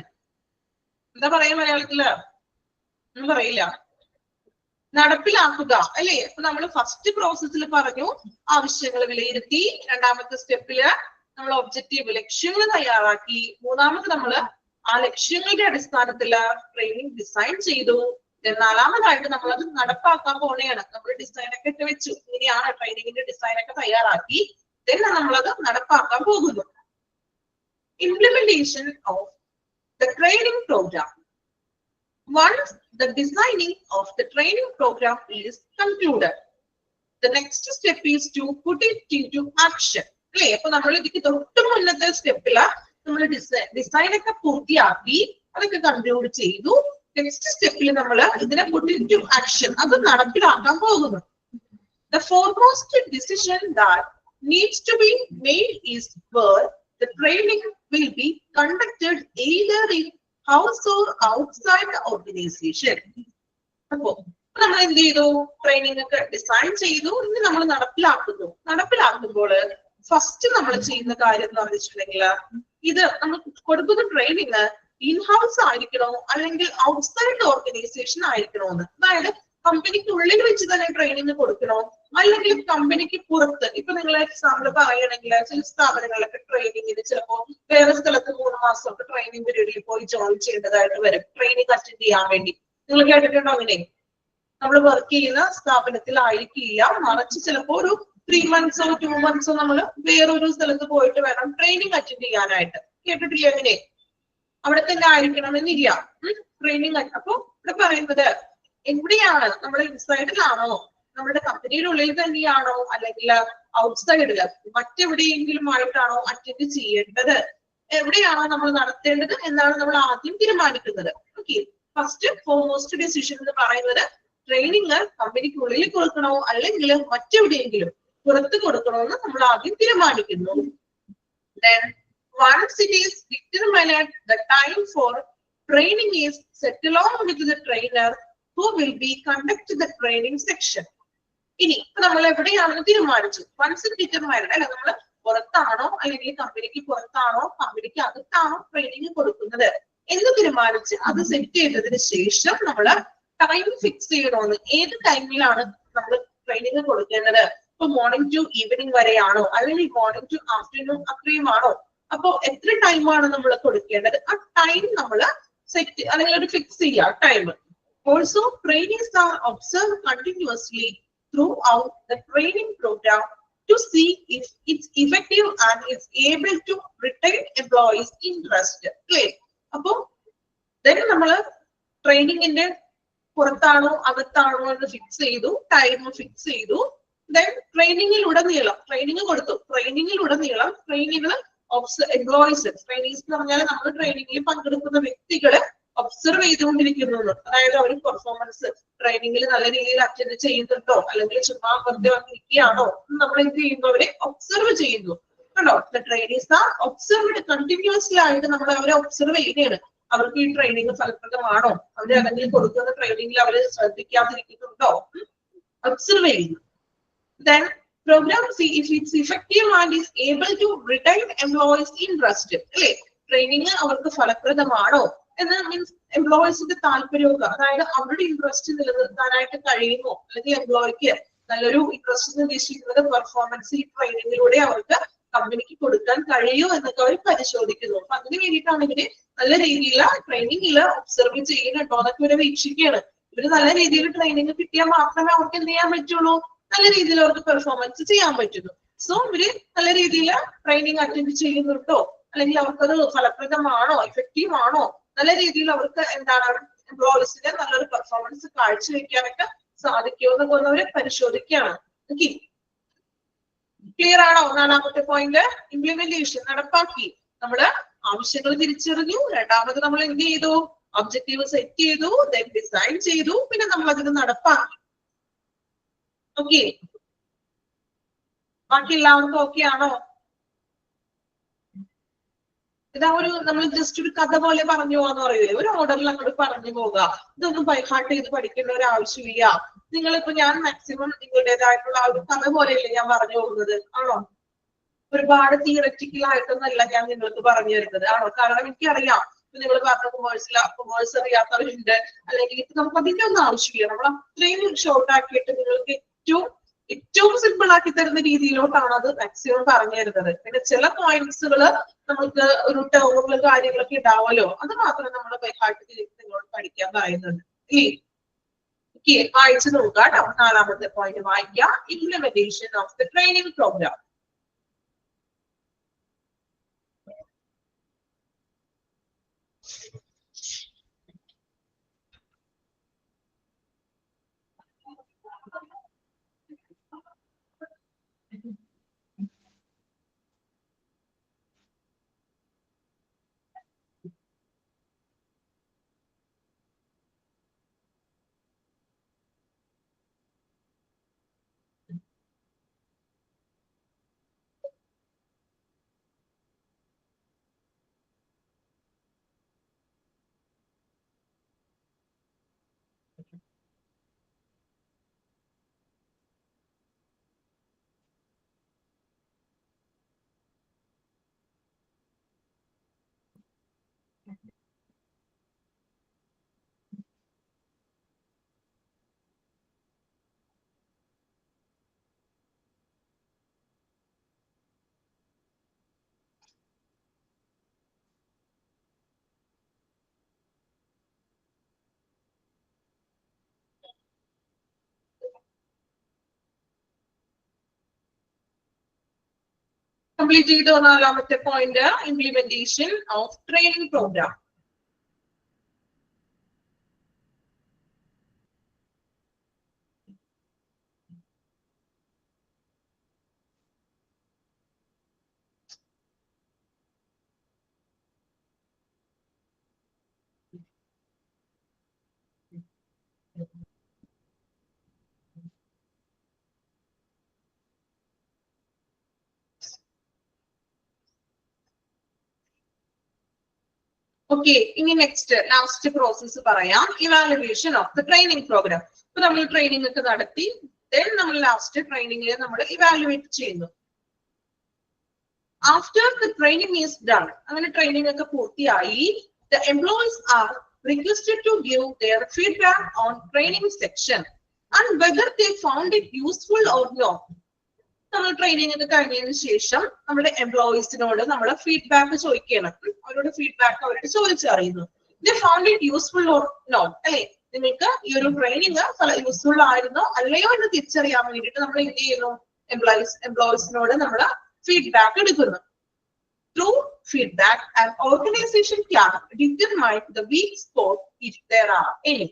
എന്താ പറയാ മലയാളത്തില്? ഒന്നും പറയില്ല. നടപ്പിലാക്കുക അല്ലേ? അപ്പൊ നമ്മൾ ഫസ്റ്റ് പ്രോസസ്സിൽ പറഞ്ഞു ആവശ്യങ്ങൾ വിലയിരുത്തി, രണ്ടാമത്തെ സ്റ്റെപ്പില് നമ്മൾ ഒബ്ജക്റ്റീവ് ലക്ഷ്യങ്ങൾ തയ്യാറാക്കി, മൂന്നാമത് നമ്മൾ ആ ലക്ഷ്യങ്ങളുടെ അടിസ്ഥാനത്തില് ട്രെയിനിങ് ഡിസൈൻ ചെയ്തു. നാലാമതായിട്ട് നമ്മൾ അത് നടപ്പാക്കാൻ പോണെയാണ്. നമ്മൾ ഡിസൈൻ ഒക്കെ ഇട്ട് വെച്ചു, ഇങ്ങനെയാണ് ട്രെയിനിങ്ങിന്റെ ഡിസൈൻ ഒക്കെ തയ്യാറാക്കി, നമ്മളത് നടപ്പാക്കാൻ പോകുന്നു. Implementation of the training program. Once the designing of the training program is concluded, the next step is to put it into action. അല്ലേ? അപ്പൊ നമ്മൾ ഇതിക്ക് തൊട്ട് മുന്നത്തെ സ്റ്റെപ്പില് നമ്മൾ ഡിസൈൻ ഒക്കെ പൂർത്തിയാക്കി അതൊക്കെ കൺക്ലൂഡ് ചെയ്തു. നെക്സ്റ്റ് സ്റ്റെപ്പിൽ നമ്മൾ ഇതിനെ put into action, അത് നടപ്പിലാക്കാൻ പോകുന്നു. The foremost decision that needs to be made is where the training will be conducted, either in house or outside the organization. അപ്പോ നമ്മൾ എന്ത് ചെയ്തു? ട്രെയിനിങ് ഒക്കെ ഡിസൈൻ ചെയ്തു, ഇനി നമ്മൾ നടപ്പിലാക്കുമ്പോൾ ഫസ്റ്റ് നമ്മൾ ചെയ്യുന്ന കാര്യം എന്ന് പറഞ്ഞിട്ടുണ്ടെങ്കിൽ, ഇത് നമ്മൾ കൊടുക്കുന്ന ട്രെയിനിങ് ഇൻഹൗസ് ആയിരിക്കണോ അല്ലെങ്കിൽ ഔട്ട്സൈഡ് ഓർഗനൈസേഷൻ ആയിരിക്കണോ എന്ന്. അതായത് കമ്പനിക്ക് ഉള്ളിൽ വെച്ച് തന്നെ ട്രെയിനിങ് കൊടുക്കണോ അല്ലെങ്കിൽ കമ്പനിക്ക് പുറത്ത്. ഇപ്പൊ നിങ്ങൾ എക്സാമ്പിൾ പറയുകയാണെങ്കിൽ ചില സ്ഥാപനങ്ങളിലൊക്കെ ട്രെയിനിങ്ങിന് ചിലപ്പോ വേറെ സ്ഥലത്ത് 3 മാസമൊക്കെ ട്രെയിനിങ് പീരീഡിൽ പോയി ജോയിൻ ചെയ്യേണ്ടതായിട്ട് വരും, ട്രെയിനിങ് അറ്റൻഡ് ചെയ്യാൻ വേണ്ടി. നിങ്ങൾ കേട്ടിട്ടുണ്ടോ അങ്ങനെ? നമ്മൾ വർക്ക് ചെയ്യുന്ന സ്ഥാപനത്തിലായിരിക്കില്ല, മറിച്ച് ചിലപ്പോ ഒരു 3 മന്ത്സോ 2 മന്ത്സോ നമ്മൾ വേറൊരു സ്ഥലത്ത് പോയിട്ട് വേണം ട്രെയിനിങ് അറ്റൻഡ് ചെയ്യാനായിട്ട്. കേട്ടിട്ടില്ല അങ്ങനെ? അവിടെ തന്നെ ആയിരിക്കണമെന്നില്ല ട്രെയിനിങ്. അപ്പൊ ഇവിടെ പറയുന്നത് എവിടെയാണ്? നമ്മുടെ ഇൻസൈഡിലാണോ, നമ്മുടെ കമ്പനിയുടെ ഉള്ളിൽ തന്നെയാണോ, അല്ലെങ്കിൽ ഔട്ട്സൈഡില് മറ്റെവിടെയെങ്കിലും ആയിട്ടാണോ അറ്റൻഡ് ചെയ്യേണ്ടത്, എവിടെയാണോ നമ്മൾ നടത്തേണ്ടത് എന്നാണ് നമ്മൾ ആദ്യം തീരുമാനിക്കുന്നത്. ഓക്കെ, ഫസ്റ്റ് ഫോർമോസ്റ്റ് ഡിസിഷൻ എന്ന് പറയുന്നത് ട്രെയിനിങ് കമ്പനിക്കുള്ളിൽ കൊടുക്കണോ അല്ലെങ്കിൽ മറ്റെവിടെയെങ്കിലും പുറത്ത് കൊടുക്കണോ എന്ന് നമ്മൾ ആദ്യം തീരുമാനിക്കുന്നു. Then once it is determined, the time for training is set along with the trainer who will be conduct the training section. ഇനി നമ്മൾ എവിടെയാണെന്ന് തീരുമാനിച്ചു. വൺസ് ഡിറ്റർമൈൻഡ് അല്ലെ, നമ്മൾ പുറത്താണോ അല്ലെങ്കിൽ കമ്പനിക്ക് പുറത്താണോ കമ്പനിക്ക് അകത്താണോ ട്രെയിനിങ് കൊടുക്കുന്നത് എന്ന് തീരുമാനിച്ച് അത് സെറ്റ് ചെയ്തതിന് ശേഷം നമ്മൾ ടൈം ഫിക്സ് ചെയ്യണമെന്ന്. ഏത് ടൈമിലാണ് നമ്മൾ ട്രെയിനിങ് കൊടുക്കേണ്ടത്? ഇപ്പൊ മോർണിംഗ് ടു ഈവനിങ് വരെയാണോ അല്ലെങ്കിൽ മോർണിംഗ് ടു ആഫ്റ്റർനൂൺ അത്രയും ആണോ? അപ്പൊ എത്ര ടൈമാണ് നമ്മൾ കൊടുക്കേണ്ടത്? ആ ടൈം നമ്മൾ സെറ്റ് അല്ലെങ്കിൽ ഒരു ഫിക്സ് ചെയ്യുക time. Also, trainees are observed continuously throughout the training program to see if it's effective and is able to retain employees' interest. Clear? അപ്പോ then നമ്മൾ ട്രെയിനിങ്ങിന്റെ പുറത്താണോ അകത്താണോ എന്ന് ഫിക്സ് ചെയ്തു, ടൈം ഫിക്സ് ചെയ്തു. then ട്രെയിനിങ്ങിലുടനീളം ട്രെയിനിങ് കൊടുത്തു. ട്രെയിനിങ്ങിലുടനീളം ട്രെയിനിങ്ങിൽ employees, trainees എന്ന് പറഞ്ഞാൽ നമ്മൾ ട്രെയിനിങ്ങിൽ പങ്കെടുക്കുന്ന വ്യക്തികള് ഒബ്സർവ് ചെയ്തുകൊണ്ടിരിക്കുന്നു. അതായത് അവർ പെർഫോമൻസ് ട്രെയിനിങ്ങിൽ നല്ല രീതിയിൽ അറ്റൻഡ് ചെയ്യുന്നുണ്ടോ അല്ലെങ്കിൽ ചുമ്മാ വെറുതെ വന്നിരിക്കുകയാണോ നമ്മൾ എന്ത് ചെയ്യുന്നു? അവരെ ഒബ്സർവ് ചെയ്യുന്നു. കണ്ടോ? ട്രെയിനീസ് ആ ഒബ്സർവ്ഡ് കണ്ടിന്യൂസ്ലി ആയിട്ട് നമ്മൾ അവരെ ഒബ്സർവ് ചെയ്യുകയാണ്. അവർക്ക് ഈ ട്രെയിനിങ് ഫലപ്രദമാണോ, അവര് അല്ലെങ്കിൽ കൊടുക്കുന്ന ട്രെയിനിങ്ങിൽ അവര് ശ്രദ്ധിക്കാതിരിക്കുന്നുണ്ടോ, ഒബ്സർവ് ചെയ്യുന്നു. Then program see if it's effective and is able to retain employees' interest. അല്ലേ? ട്രെയിനിങ് അവർക്ക് ഫലപ്രദമാണോ എന്ന് മീൻസ് എംപ്ലോയീസിന്റെ താല്പര്യമൊക്കെ, അതായത് അവരുടെ ഇൻട്രസ്റ്റ് നിലനിർത്താനായിട്ട് കഴിയുമോ, അല്ലെങ്കിൽ എംപ്ലോയിക്ക് നല്ലൊരു ഇൻട്രസ്റ്റ് നിർദ്ദേശിക്കുന്നത് പെർഫോമൻസ് ഈ ട്രെയിനിങ്ങിലൂടെ അവർക്ക് കമ്പനിക്ക് കൊടുക്കാൻ കഴിയുമോ എന്നൊക്കെ അവർ പരിശോധിക്കുന്നു. അപ്പൊ അതിന് വേണ്ടിയിട്ടാണ് ഇവര് നല്ല രീതിയിൽ ട്രെയിനിങ്ങിൽ ഒബ്സർവ് ചെയ്യുന്നുണ്ടോ എന്നൊക്കെ ഇവരെ വീക്ഷിക്കുകയാണ്. ഇവര് നല്ല രീതിയിൽ ട്രെയിനിങ് കിട്ടിയാൽ മാത്രമേ അവർക്ക് എന്ത് ചെയ്യാൻ പറ്റുള്ളൂ? നല്ല രീതിയിൽ അവർക്ക് പെർഫോമൻസ് ചെയ്യാൻ പറ്റുന്നു. സോ ഇവര് നല്ല രീതിയിൽ ട്രെയിനിങ് അറ്റൻഡ് ചെയ്യുന്നുണ്ടോ അല്ലെങ്കിൽ അവർക്കത് ഫലപ്രദമാണോ, എഫക്റ്റീവ് ആണോ, നല്ല രീതിയിൽ അവർക്ക് എന്താണ് എംപ്ലോയീസിന്റെ നല്ലൊരു പെർഫോമൻസ് കാഴ്ചവെക്കാനൊക്കെ സാധിക്കുമോ എന്നൊക്കെ അവര് പരിശോധിക്കുകയാണ്. ഓക്കെ, ക്ലിയർ ആണോ? നാലാമത്തെ പോയിന്റ് ഇംപ്ലിമെന്റേഷൻ, നടപ്പാക്കി. നമ്മള് ആവശ്യങ്ങൾ തിരിച്ചറിഞ്ഞു, രണ്ടാമത് നമ്മൾ എന്ത് ചെയ്തു? ഒബ്ജക്റ്റീവ് സെറ്റ് ചെയ്തു, ദെൻ ഡിസൈൻ ചെയ്തു, പിന്നെ നമ്മൾ അതിന് നടപ്പാക്കി. ഓക്കെ, ബാക്കി എല്ലാവർക്കും ഓക്കെ ആണോ? ഇതാ ഒരു നമ്മൾ ജസ്റ്റ് ഒരു കഥ പോലെ പറഞ്ഞു പോകാന്ന് പറയൂലേ, ഒരു ഓർഡറിൽ അങ്ങോട്ട് പറഞ്ഞു പോവുക. ഇതൊന്നും ബൈഹാർട്ട് ചെയ്ത് പഠിക്കേണ്ട ഒരു ആവശ്യമില്ല. നിങ്ങളിപ്പോ ഞാൻ മാക്സിമം നിങ്ങളുടേതായിട്ടുള്ള ആ ഒരു കഥ പോലെയല്ലേ ഞാൻ പറഞ്ഞു പോകുന്നത്, ആണോ? ഒരുപാട് തിയററ്റിക്കൽ ആയിട്ടൊന്നല്ല ഞാൻ നിങ്ങൾക്ക് പറഞ്ഞു തരുന്നത്, ആണോ? കാരണം എനിക്കറിയാം നിങ്ങൾ പറഞ്ഞ കൊമേഴ്സ് അറിയാത്തവരുണ്ട്, അല്ലെങ്കിൽ നമുക്ക് അതിന്റെ ഒന്നും ആവശ്യമില്ല. നമ്മൾ അത്രയും ഷോർട്ട് ആക്കിയിട്ട് നിങ്ങൾക്ക് ഏറ്റവും ഏറ്റവും സിമ്പിൾ ആക്കി തരുന്ന രീതിയിലോട്ടാണ് അത് മാക്സിമം പറഞ്ഞു തരുന്നത്. പിന്നെ ചില പോയിന്റ്സുകൾ നമുക്ക് ഒരു ടേമുകളും കാര്യങ്ങളൊക്കെ ഉണ്ടാവുമല്ലോ, അത് മാത്രം നമ്മൾ ബൈഹാർട്ട് നിങ്ങളോട് പഠിക്കാൻ പറയുന്നുണ്ട്. ഇല്ലേ, വായിച്ചു നോക്കുക കേട്ടോ. 4ാമത്തെ പോയിന്റ് വായിക്കുക. Implementation of the training programme. Complete ചെയ്തോ? 4ാമത്തെ point implementation of training programme. Okay, ഇനി നെക്സ്റ്റ് ലാസ്റ്റ് പ്രോസസ് പറയാം. Evaluation of the training programme. ഇപ്പൊ നമ്മൾ ട്രെയിനിങ് ഒക്കെ നടത്തി, ദെൻ നമ്മൾ ലാസ്റ്റ് ട്രെയിനിങ്ങിൽ നമ്മൾ ഇവാലുവേറ്റ് ചെയ്യുന്നു. After the training is done, അങ്ങനെ ട്രെയിനിങ് ഒക്കെ പൂർത്തിയായി, the employees R requested to give their feedback on training section and whether they found it useful or not. നമ്മൾ ട്രെയിനിങ് ഒക്കെ കഴിഞ്ഞതിന് ശേഷം നമ്മുടെ എംപ്ലോയീസിനോട് നമ്മൾ ഫീഡ്ബാക്ക് ചോദിക്കണം. അവരോട് ഫീഡ്ബാക്ക് അവരോട് ചോദിച്ചറിയുന്നു. they found it useful or not, അല്ലെ, നിങ്ങൾക്ക് ഈ ഒരു ട്രെയിനിങ് യൂസ്ഫുൾ ആയിരുന്നോ അല്ലയോ എന്ന് തിരിച്ചറിയാൻ വേണ്ടിയിട്ട് നമ്മൾ എന്ത് ചെയ്യുന്നു? എംപ്ലോയീസിനോട് നമ്മൾ ഫീഡ്ബാക്ക് എടുക്കുന്നു. Through feedback, an organization can determine the weak spot if there are any.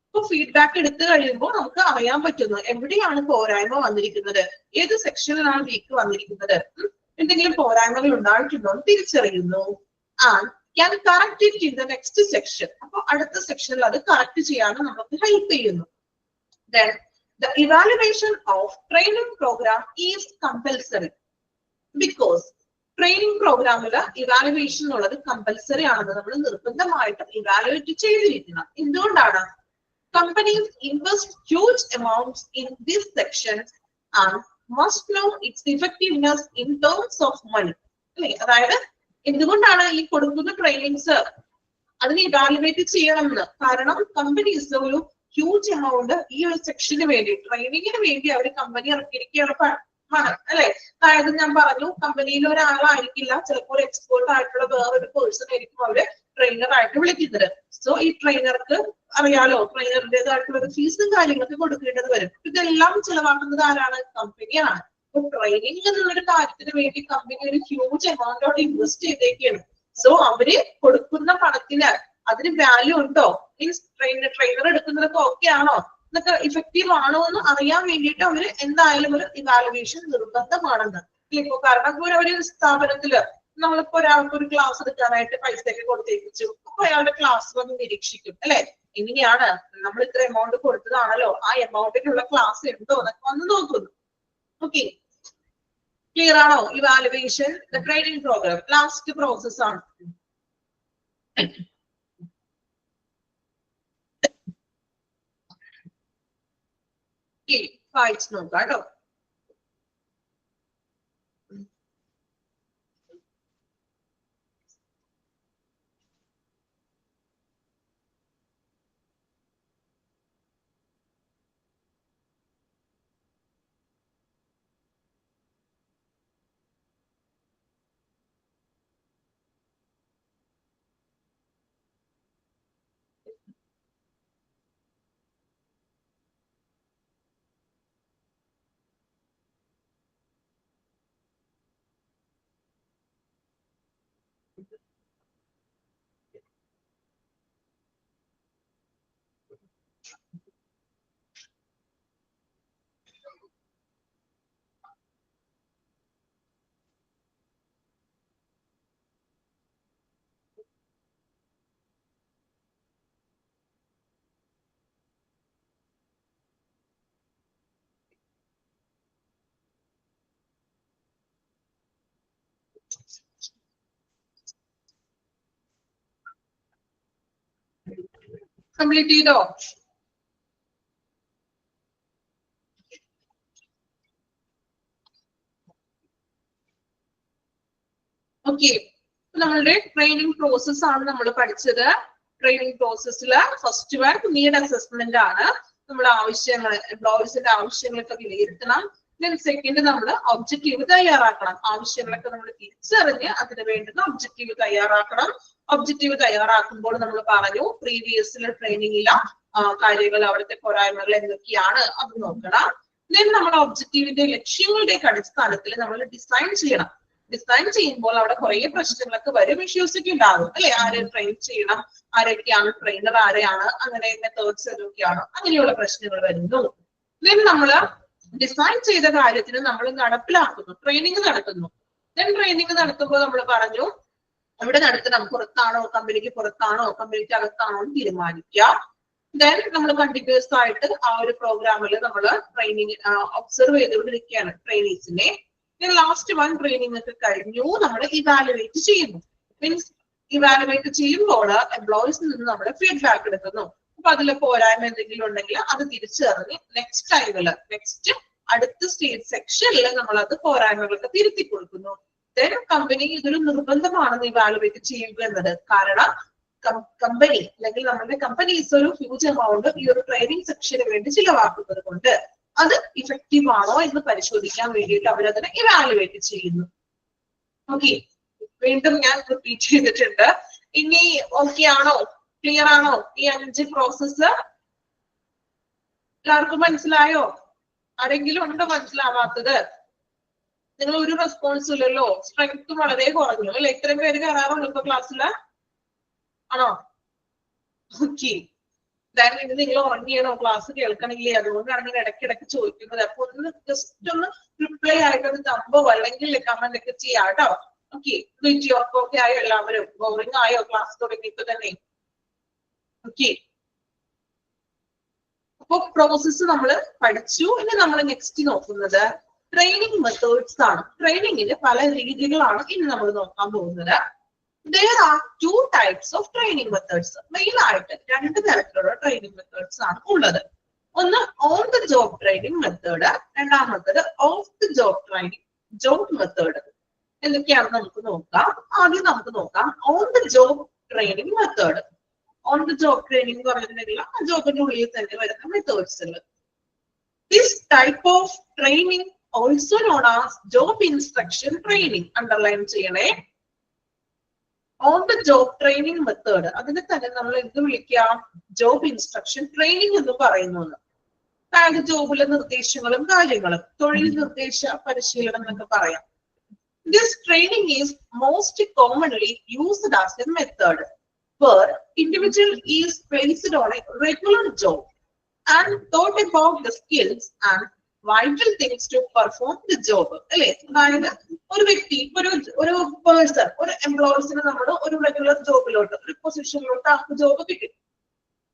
ഇപ്പൊ ഫീഡ്ബാക്ക് എടുത്തു കഴിയുമ്പോൾ നമുക്ക് അറിയാൻ പറ്റുന്നു എവിടെയാണ് പോരായ്മ വന്നിരിക്കുന്നത്, ഏത് സെക്ഷനിലാണ് വീക്ക് വന്നിരിക്കുന്നത്, എന്തെങ്കിലും പോരായ്മകൾ ഉണ്ടായിട്ടുണ്ടോ എന്ന് തിരിച്ചറിയുന്നു. And can correct it in the next section. അപ്പൊ അടുത്ത സെക്ഷനിൽ അത് കറക്റ്റ് ചെയ്യാനും നമുക്ക് ഹെൽപ്പ് ചെയ്യുന്നു. Then the evaluation of training program is compulsory because training പ്രോഗ്രാമില് ഇവാലുവേഷൻ എന്നുള്ളത് കമ്പൽസറി ആണെന്ന് നമ്മൾ നിർബന്ധമായിട്ടും ഇവാലുവേറ്റ് ചെയ്തിരിക്കണം. എന്തുകൊണ്ടാണ്? Companies invest huge amounts in this sections and must know its effectiveness in terms of money. അല്ലെ, അതായത് എന്തുകൊണ്ടാണ് ഈ കൊടുക്കുന്ന ട്രെയിനിങ്സ് അതിനെ ഇവാലുവേറ്റ് ചെയ്യണമെന്ന്? കാരണം കമ്പനീസ് ഒരു ഹ്യൂജ് എമൗണ്ട് ഈ ഒരു സെക്ഷന് വേണ്ടി, ട്രെയിനിങ്ങിന് വേണ്ടി അവർ കമ്പനി ഇറക്കിയിരിക്കുകയാണ്. അല്ലെ, അതായത് ഞാൻ പറഞ്ഞു കമ്പനിയിൽ ഒരാളായിരിക്കില്ല, ചിലപ്പോൾ ഒരു എക്സ്പേർട്ട് ആയിട്ടുള്ള വേറൊരു പേഴ്സൺ ആയിരിക്കും അവര് ട്രെയിനർ ആയിട്ട് വിളിക്കുന്നത്. സോ ഈ ട്രെയിനർക്ക് അറിയാലോ ട്രെയിനറിന്റേതായിട്ടുള്ള ഫീസും കാര്യങ്ങളൊക്കെ കൊടുക്കേണ്ടത് വരും. ഇതെല്ലാം ചിലവാക്കുന്നത് ആരാണ്? കമ്പനിയാണ്. അപ്പൊ ട്രെയിനിങ് എന്നുള്ളൊരു കാര്യത്തിന് വേണ്ടി കമ്പനി ഒരു ഹ്യൂജ് എമൗണ്ട് അവിടെ ഇൻവെസ്റ്റ് ചെയ്തേക്കാണ്. സോ അവര് കൊടുക്കുന്ന പണത്തിന് അതിന് വാല്യൂ ഉണ്ടോ, മീൻസ് ട്രെയിനർ എടുക്കുന്നതൊക്കെ ഓക്കെ ആണോ, ഇതൊക്കെ ഇഫക്റ്റീവ് ആണോ എന്ന് അറിയാൻ വേണ്ടിയിട്ട് അവര് എന്തായാലും ഒരു ഇവാലുവേഷൻ നിർബന്ധമാണെന്ന്. ഇപ്പൊ കാരണം ഒരു സ്ഥാപനത്തില് നമ്മളിപ്പോ ഒരാൾക്ക് ഒരു ക്ലാസ് എടുക്കാനായിട്ട് പൈസ ഒക്കെ കൊടുത്തേപ്പിച്ചു, അപ്പൊ അയാളുടെ ക്ലാസ് വന്ന് നിരീക്ഷിക്കും. അല്ലെ, എങ്ങനെയാണ് നമ്മൾ ഇത്ര എമൗണ്ട് കൊടുത്തതാണല്ലോ, ആ എമൗണ്ടിനുള്ള ക്ലാസ് ഉണ്ടോ എന്നൊക്കെ വന്ന് നോക്കുന്നു. ഓക്കെ, ക്ലിയർ ആണോ? Evaluation the training programme last process ആണ്. വായിച്ചു നോക്കാം കേട്ടോ. കംപ്ലീറ്റ് ചെയ്തോ? ഓക്കെ, നമ്മളുടെ ട്രെയിനിങ് പ്രോസസ് ആണ് നമ്മൾ പഠിച്ചത്. ട്രെയിനിങ് പ്രോസസ്സിൽ ഫസ്റ്റ് വൺ നീഡ് അസസ്മെന്റ് ആണ്. നമ്മൾ ആവശ്യങ്ങൾ, എംപ്ലോയീസിന്റെ ആവശ്യങ്ങളൊക്കെ വിലയിരുത്തണം. ദെൻ സെക്കൻഡ് നമ്മൾ ഒബ്ജക്റ്റീവ് തയ്യാറാക്കണം. ആവശ്യങ്ങളൊക്കെ നമ്മൾ തിരിച്ചറിഞ്ഞ് അതിന് വേണ്ടുന്ന ഒബ്ജക്റ്റീവ് തയ്യാറാക്കണം. ഒബ്ജക്റ്റീവ് തയ്യാറാക്കുമ്പോൾ നമ്മൾ പറഞ്ഞു പ്രീവിയസിലെ ട്രെയിനിങ്ങിലെ കാര്യങ്ങൾ, അവിടുത്തെ പോരായ്മകൾ എന്തൊക്കെയാണ് അത് നോക്കണം. ദെൻ നമ്മൾ ഒബ്ജക്റ്റീവിന്റെ ലക്ഷ്യങ്ങളുടെ അടിസ്ഥാനത്തിൽ നമ്മൾ ഡിസൈൻ ചെയ്യണം. ഡിസൈൻ ചെയ്യുമ്പോൾ അവിടെ കുറെ പ്രശ്നങ്ങളൊക്കെ വരും, ഇഷ്യൂസ് ഒക്കെ ഉണ്ടാകും അല്ലെ. ആരെ ട്രെയിൻ ചെയ്യണം, ആരൊക്കെയാണ് ട്രെയിനർ, ആരെയാണ്, അങ്ങനെ മെത്തേഡ്സ് ഏതൊക്കെയാണ്, അങ്ങനെയുള്ള പ്രശ്നങ്ങൾ വരുന്നു. ദെൻ നമ്മൾ ഡിസൈൻ ചെയ്ത കാര്യത്തിന് നമ്മൾ നടപ്പിലാക്കുന്നു, ട്രെയിനിങ് നടത്തുന്നു. ദെൻ ട്രെയിനിങ് നടത്തുമ്പോൾ നമ്മൾ പറഞ്ഞു ഇവിടെ നടത്തണം, പുറത്താണോ, കമ്പനിക്ക് പുറത്താണോ, കമ്പനിക്ക് അകത്താണോ എന്ന് തീരുമാനിക്കുക. ദെൻ നമ്മൾ കണ്ടിന്യൂസ് ആയിട്ട് ആ ഒരു പ്രോഗ്രാമിൽ നമ്മൾ ട്രെയിനിങ് ഒബ്സർവ് ചെയ്തുകൊണ്ടിരിക്കുകയാണ് ട്രെയിനീസിനെ. ലാസ്റ്റ് വൺ ട്രെയിനിങ് ഒക്കെ കഴിഞ്ഞു, നമ്മൾ ഇവാലുവേറ്റ് ചെയ്യുന്നു. മീൻസ് ഇവാലുവേറ്റ് ചെയ്യുമ്പോൾ എംപ്ലോയീസിൽ നിന്ന് നമ്മൾ ഫീഡ്ബാക്ക് എടുക്കുന്നു. അപ്പൊ അതിൽ പോരായ്മ എന്തെങ്കിലും ഉണ്ടെങ്കിൽ അത് തിരിച്ചറിഞ്ഞ് നെക്സ്റ്റ് ടൈമില്, നെക്സ്റ്റ് അടുത്ത സ്റ്റേജ് സെക്ഷനിൽ നമ്മൾ അത് പോരായ്മകളൊക്കെ തിരുത്തി കൊടുക്കുന്നു. ദെൻ കമ്പനി ഇതൊരു നിർബന്ധമാണെന്ന് ഇവാലുവേറ്റ് ചെയ്യുക എന്നത്. കാരണം കമ്പനി അല്ലെങ്കിൽ നമ്മുടെ കമ്പനീസ് ഒരു ഹ്യൂജ് എമൗണ്ട് ഈ ഒരു ട്രെയിനിങ് സെക്ഷന് വേണ്ടി ചിലവാക്കുന്നത് കൊണ്ട് അത് ഇഫക്റ്റീവ് ആണോ എന്ന് പരിശോധിക്കാൻ വേണ്ടിയിട്ട് അവരതിനെ ഇവാലുവേറ്റ് ചെയ്യുന്നു. ഓക്കെ, വീണ്ടും ഞാൻ റിപ്പീറ്റ് ചെയ്തിട്ടുണ്ട്. ഇനി ഓക്കെ ആണോ, ക്ലിയർ ആണോ ഈ 5 പ്രോസസ്സ്? എല്ലാവർക്കും മനസ്സിലായോ? ആരെങ്കിലും ഉണ്ടോ മനസ്സിലാവാത്തത്? നിങ്ങൾ ഒരു റെസ്പോൺസും ഇല്ലല്ലോ, സ്ട്രെങ്ത് വളരെ കുറഞ്ഞു അല്ലെ. ഇത്രയും പേര് കയറാറുള്ളൂ ഇപ്പൊ ക്ലാസ്സില്, ആണോ? ഓക്കെ, ഇത് നിങ്ങൾ ഉറങ്ങിയാണോ, ക്ലാസ് കേൾക്കണില്ലേ? അതുകൊണ്ടാണ് നിങ്ങൾ ഇടയ്ക്കിടയ്ക്ക് ചോദിക്കുന്നത്. അപ്പൊ ഒന്ന് ജസ്റ്റ് ഒന്ന് റിപ്ലൈ ആയിട്ടൊന്ന് തമ്പോ അല്ലെങ്കിൽ കമന്റ് ഒക്കെ ചെയ്യാം കേട്ടോ. ഓക്കെ, ഓക്കെ ആയോ എല്ലാവരും? ബോറിംഗ് ആയോ ക്ലാസ് തുടങ്ങിയപ്പോ തന്നെ? ഓക്കെ, അപ്പൊ പ്രോസസ്സ് നമ്മൾ പഠിച്ചു. ഇനി നമ്മൾ നെക്സ്റ്റ് നോക്കുന്നത് ട്രെയിനിങ് മെത്തേഡ്സ് ആണ്. ട്രെയിനിങ്ങിന് പല രീതികളാണ് ഇനി നമ്മൾ നോക്കാൻ പോകുന്നത്. There are 2 types of training methods. Main ആയിട്ട് 2 തരത്തിലുള്ള ട്രെയിനിങ് മെത്തേഡ്സ് ആണ് ഉള്ളത്. ഒന്ന് on the job training method, രണ്ടാമത്തത് ഓഫ് ദ ജോബ് മെത്തേഡ്. എന്തൊക്കെയാണെന്ന് നമുക്ക് നോക്കാം. ആദ്യം നമുക്ക് നോക്കാം on the job training method. On the job training എന്ന് പറഞ്ഞിട്ടുണ്ടെങ്കിൽ ആ ജോബിന്റെ ഉള്ളിൽ തന്നെ വരുന്ന മെത്തേഡ്സുകൾ. This type of training also known as job instruction training. Underline ചെയ്യണേ. On the job training method, അതിനെ തന്നെ നമ്മൾ എന്ത് വിളിക്കാം? ജോബ് ഇൻസ്ട്രക്ഷൻ ട്രെയിനിങ് എന്ന് പറയുന്നു. അതായത് ജോബിലെ നിർദ്ദേശങ്ങളും കാര്യങ്ങളും, തൊഴിൽ നിർദ്ദേശ പരിശീലനം എന്നൊക്കെ പറയാം. This training is most commonly used as A method where individual is placed on a regular job and taught about the skills and vital things to perform the job. അല്ലെ, അതായത് ഒരു വ്യക്തി, ഒരു പേഴ്സൺ, ഒരു എംപ്ലോയീസിന് നമ്മൾ ഒരു റെഗുലർ ജോബിലോട്ട്, ഒരു പൊസിഷനിലോട്ട് ആ ജോബ് കിട്ടി.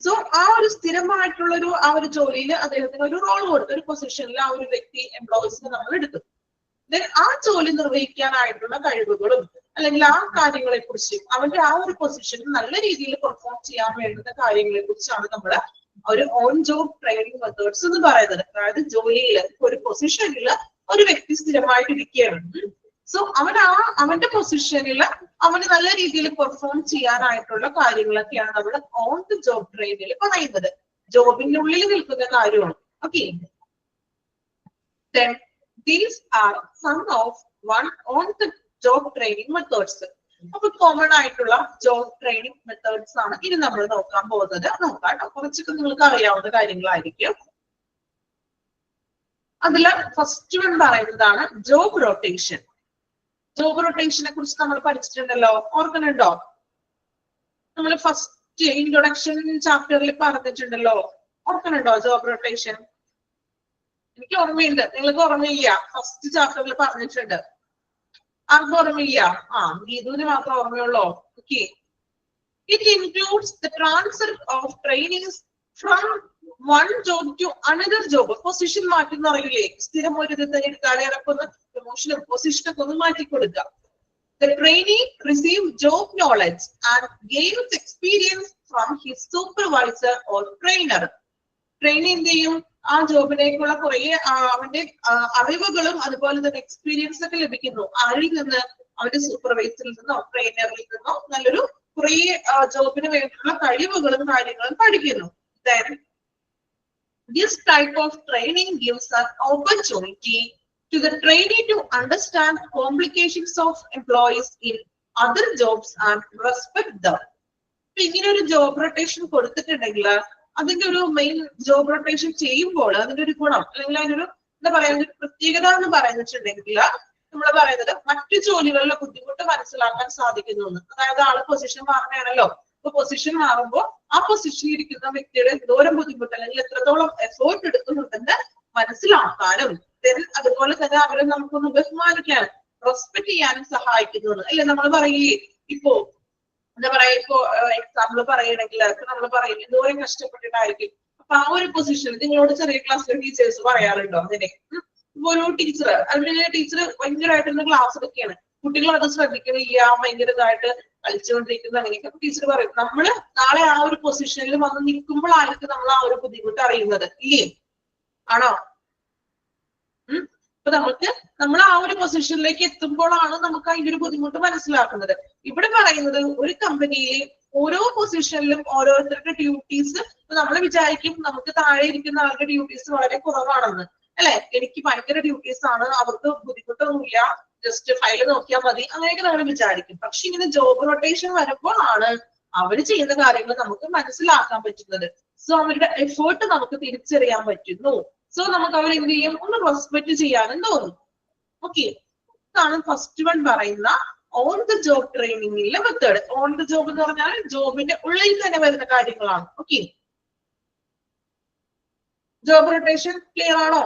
സോ ആ ഒരു സ്ഥിരമായിട്ടുള്ള ആ ഒരു ജോലിയിൽ അദ്ദേഹത്തിന് ഒരു റോൾ കൊടുത്തു, ഒരു പൊസിഷനിൽ ആ ഒരു വ്യക്തി എംപ്ലോയീസിനെ നമ്മൾ എടുത്തു. ദെൻ ആ ജോലി നിർവഹിക്കാനായിട്ടുള്ള കഴിവുകളും അല്ലെങ്കിൽ ആ കാര്യങ്ങളെ കുറിച്ച്, അവന്റെ ആ ഒരു പൊസിഷനിൽ നല്ല രീതിയിൽ പെർഫോം ചെയ്യാൻ വേണ്ടുന്ന കാര്യങ്ങളെ കുറിച്ചാണ് നമ്മൾ ഒരു ഓൺ ജോബ് ട്രെയിനിങ് മെത്തേഡ്സ് എന്ന് പറയുന്നത്. അതായത് ജോലിയിൽ ഒരു പൊസിഷനിൽ ഒരു വ്യക്തി സ്ഥിരമായിട്ട് ഇരിക്കുകയാണ്. സോ അവന്റെ പൊസിഷനിൽ അവന് നല്ല രീതിയിൽ പെർഫോം ചെയ്യാനായിട്ടുള്ള കാര്യങ്ങളൊക്കെയാണ് നമ്മൾ ഓൺ ദ ജോബ് ട്രെയിനിൽ പറയുന്നത്. ജോബിന്റെ ഉള്ളിൽ നിൽക്കുന്ന കാര്യമാണ്. Okay, these are some of one on the job training methods. അപ്പൊ കോമൺ ആയിട്ടുള്ള ജോബ് ട്രെയിനിങ് മെത്തേഡ്സ് ആണ് ഇനി നമ്മൾ നോക്കാൻ പോകുന്നത്. നോക്കാം, കുറച്ചൊക്കെ നിങ്ങൾക്ക് അറിയാവുന്ന കാര്യങ്ങളായിരിക്കും. അതില് ഫസ്റ്റ് വൺ പറയുന്നതാണ് ജോബ് റൊട്ടേഷൻ. ജോബ് റൊട്ടേഷനെ കുറിച്ച് നമ്മൾ പഠിച്ചിട്ടുണ്ടല്ലോ, ഓർക്കുന്നുണ്ടോ? നമ്മൾ ഫസ്റ്റ് ഇൻട്രൊഡക്ഷൻ ചാപ്റ്ററിൽ പറഞ്ഞിട്ടുണ്ടല്ലോ, ഓർക്കുന്നുണ്ടോ ജോബ് റൊട്ടേഷൻ? എനിക്ക് ഓർമ്മയുണ്ട്, നിങ്ങൾക്ക് ഓർമ്മയില്ല? ഫസ്റ്റ് ചാപ്റ്ററിൽ പറഞ്ഞിട്ടുണ്ട്. ആർക്കും ഓർമ്മയില്ല? ഗീതുവിന് മാത്രം ഓർമ്മയുള്ളോ? Okay. It includes the transfer of trainings from one job to another job. Position മാറ്റുന്ന അറിയില്ലേ? സ്ഥിരം ഒരു ഇത് എടുക്കാതെ ഇറക്കുന്ന പ്രൊമോഷനും പൊസിഷനൊക്കെ ഒന്ന് മാറ്റിക്കൊടുക്കുക. The trainee receives job knowledge and gains experience from his supervisor or trainer. Trainee എന്ത് ചെയ്യും? ആ ജോബിലേക്കുള്ള കുറെ അവന്റെ അറിവുകളും അതുപോലെ തന്നെ എക്സ്പീരിയൻസ് ഒക്കെ ലഭിക്കുന്നു. ആരിൽ നിന്ന്? അവന്റെ സൂപ്പർവൈസറിൽ നിന്നോ ട്രെയിനറിൽ നിന്നോ നല്ലൊരു കുറെ ജോബിന് വേണ്ടിയുള്ള കഴിവുകളും കാര്യങ്ങളും പഠിക്കുന്നു. Then this type of training gives an opportunity to the trainee to understand complications of employees in other jobs and respect them. ഇങ്ങനെ ഒരു ജോബ് റൊട്ടേഷൻ കൊടുത്തിട്ടുണ്ടെങ്കിൽ അതിന്റെ ഒരു മെയിൻ ജോബ് റൊട്ടേഷൻ ചെയ്യുമ്പോൾ അതിന്റെ ഒരു ഗുണം അല്ലെങ്കിൽ അതിനൊരു എന്താ പറയാ ഒരു പ്രത്യേകത എന്ന് പറയുന്നിട്ടുണ്ടെങ്കിൽ നമ്മൾ പറയുന്നത് മറ്റു ജോലികളിലെ ബുദ്ധിമുട്ട് മനസ്സിലാക്കാൻ സാധിക്കുന്നു. അതായത് ആള് പൊസിഷൻ മാറുകയാണല്ലോ. അപ്പൊ പൊസിഷൻ മാറുമ്പോൾ ആ പൊസിഷനിൽ ഇരിക്കുന്ന വ്യക്തിയുടെ എന്തോരം ബുദ്ധിമുട്ട് അല്ലെങ്കിൽ എത്രത്തോളം എഫേർട്ട് എടുക്കുന്നുണ്ടെന്ന് മനസ്സിലാക്കാനും അതുപോലെ തന്നെ അവരെ നമുക്കൊന്ന് ബഹുമാനിക്കാനും റെസ്പെക്ട് ചെയ്യാനും സഹായിക്കുന്നു. അല്ലെ നമ്മൾ പറയില്ലേ, ഇപ്പോ എന്താ പറയാ, ഇപ്പോ എക്സാമ്പിൾ പറയണെങ്കിൽ നമ്മൾ പറയും എന്തോരം കഷ്ടപ്പെട്ടിട്ടായിരിക്കും. അപ്പൊ ആ ഒരു പൊസിഷനിൽ നിങ്ങളോട് ചെറിയ ക്ലാസ്സിലെ ടീച്ചേഴ്സ് പറയാറുണ്ടോ അങ്ങനെ? ഇപ്പൊ ഒരു ടീച്ചർ അതിന്റെ ടീച്ചർ ഭയങ്കരമായിട്ടൊന്ന് ക്ലാസ് എടുക്കുകയാണ്, കുട്ടികൾ അത് ശ്രദ്ധിക്കണില്ല, ഭയങ്കര ഇതായിട്ട് കളിച്ചുകൊണ്ടിരിക്കുന്ന അങ്ങനെയൊക്കെ. അപ്പൊ ടീച്ചർ പറയും നമ്മള് നാളെ ആ ഒരു പൊസിഷനിൽ വന്ന് നിൽക്കുമ്പോഴായിരിക്കും നമ്മൾ ആ ഒരു ബുദ്ധിമുട്ട് അറിയുന്നത്, ഇല്ലേ? ആണോ? അപ്പൊ നമ്മൾ ആ ഒരു പൊസിഷനിലേക്ക് എത്തുമ്പോഴാണ് നമുക്ക് അതിന്റെ ഒരു ബുദ്ധിമുട്ട് മനസ്സിലാക്കുന്നത്. ഇവിടെ പറയുന്നത് ഒരു കമ്പനിയിലെ ഓരോ പൊസിഷനിലും ഓരോരുത്തരുടെ ഡ്യൂട്ടീസ് നമ്മൾ വിചാരിക്കും നമുക്ക് താഴെ ഇരിക്കുന്ന ആളുടെ ഡ്യൂട്ടീസ് വളരെ കുറവാണെന്ന്, അല്ലെ? എനിക്ക് ഭയങ്കര ഡ്യൂട്ടീസ് ആണ്, അവർക്ക് ബുദ്ധിമുട്ടൊന്നുമില്ല, ജസ്റ്റ് ഫയൽ നോക്കിയാൽ മതി, അങ്ങനെയൊക്കെ നമ്മൾ വിചാരിക്കും. പക്ഷെ ഇങ്ങനെ ജോബ് റൊട്ടേഷൻ വരുമ്പോഴാണ് അവർ ചെയ്യുന്ന കാര്യങ്ങൾ നമുക്ക് മനസ്സിലാക്കാൻ പറ്റുന്നത്. സോ അവരുടെ എഫേർട്ട് നമുക്ക് തിരിച്ചറിയാൻ പറ്റുന്നു. സോ നമുക്ക് അവർ എന്ത് ചെയ്യും? ഒന്ന് റെസ്പെക്ട് ചെയ്യാനും തോന്നും. ഓക്കെ, ഇതാണ് ഫസ്റ്റ് വൺ പറയുന്ന ഓൺ ദ ജോബ് ട്രെയിനിങ്ങിലെ മെത്തേഡ്. ഓൺ ദ ജോബ് എന്ന് പറഞ്ഞാൽ ജോബിന്റെ ഉള്ളിൽ തന്നെ വരുന്ന കാര്യങ്ങളാണ്. ഓക്കെ, ജോബ് റൊട്ടേഷൻ ക്ലിയർ ആണോ?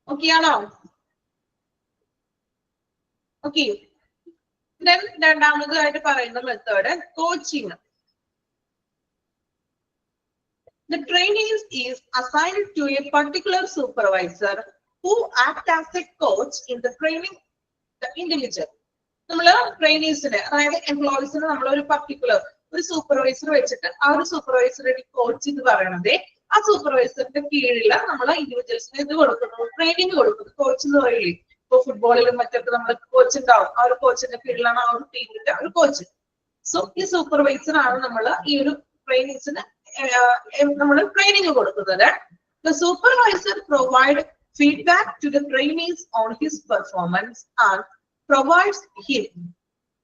ഓക്കെ ആണോ? ഓക്കെ, രണ്ടാമതായിട്ട് പറയുന്ന method coaching. The trainee is assigned to a particular supervisor who acts as a coach in the training the individual. നമ്മള് ട്രെയിനീസിന് അതായത് എംപ്ലോയീസിന് നമ്മൾ ഒരു പർട്ടിക്കുലർ ഒരു സൂപ്പർവൈസർ വെച്ചിട്ട് ആ ഒരു സൂപ്പർവൈസറുടെ കോച്ച് എന്ന് പറയുന്നത് ആ സൂപ്പർവൈസറിന്റെ കീഴില് നമ്മൾ ഇൻഡിവിജ്വൽസിന് ഇത് കൊടുക്കുന്നു, ട്രെയിനിങ് കൊടുക്കുന്നു. കോച്ച് എന്ന് പറയില്ലേ, ഇപ്പൊ ഫുട്ബോളിലും മറ്റൊക്കെ നമ്മൾ കോച്ച് ഉണ്ടാവും, ആ ഒരു കോച്ചിന്റെ കീഴിലാണ് ആ ഒരു ടീമിന്റെ ഒരു കോച്ച്. സോ ഈ സൂപ്പർവൈസർ ആണ് നമ്മൾ ഈ ഒരു ട്രെയിനീസിന് നമ്മൾ ട്രെയിനിങ് കൊടുക്കുന്നത്. The supervisor provide feedback to the trainees on his performance and provides him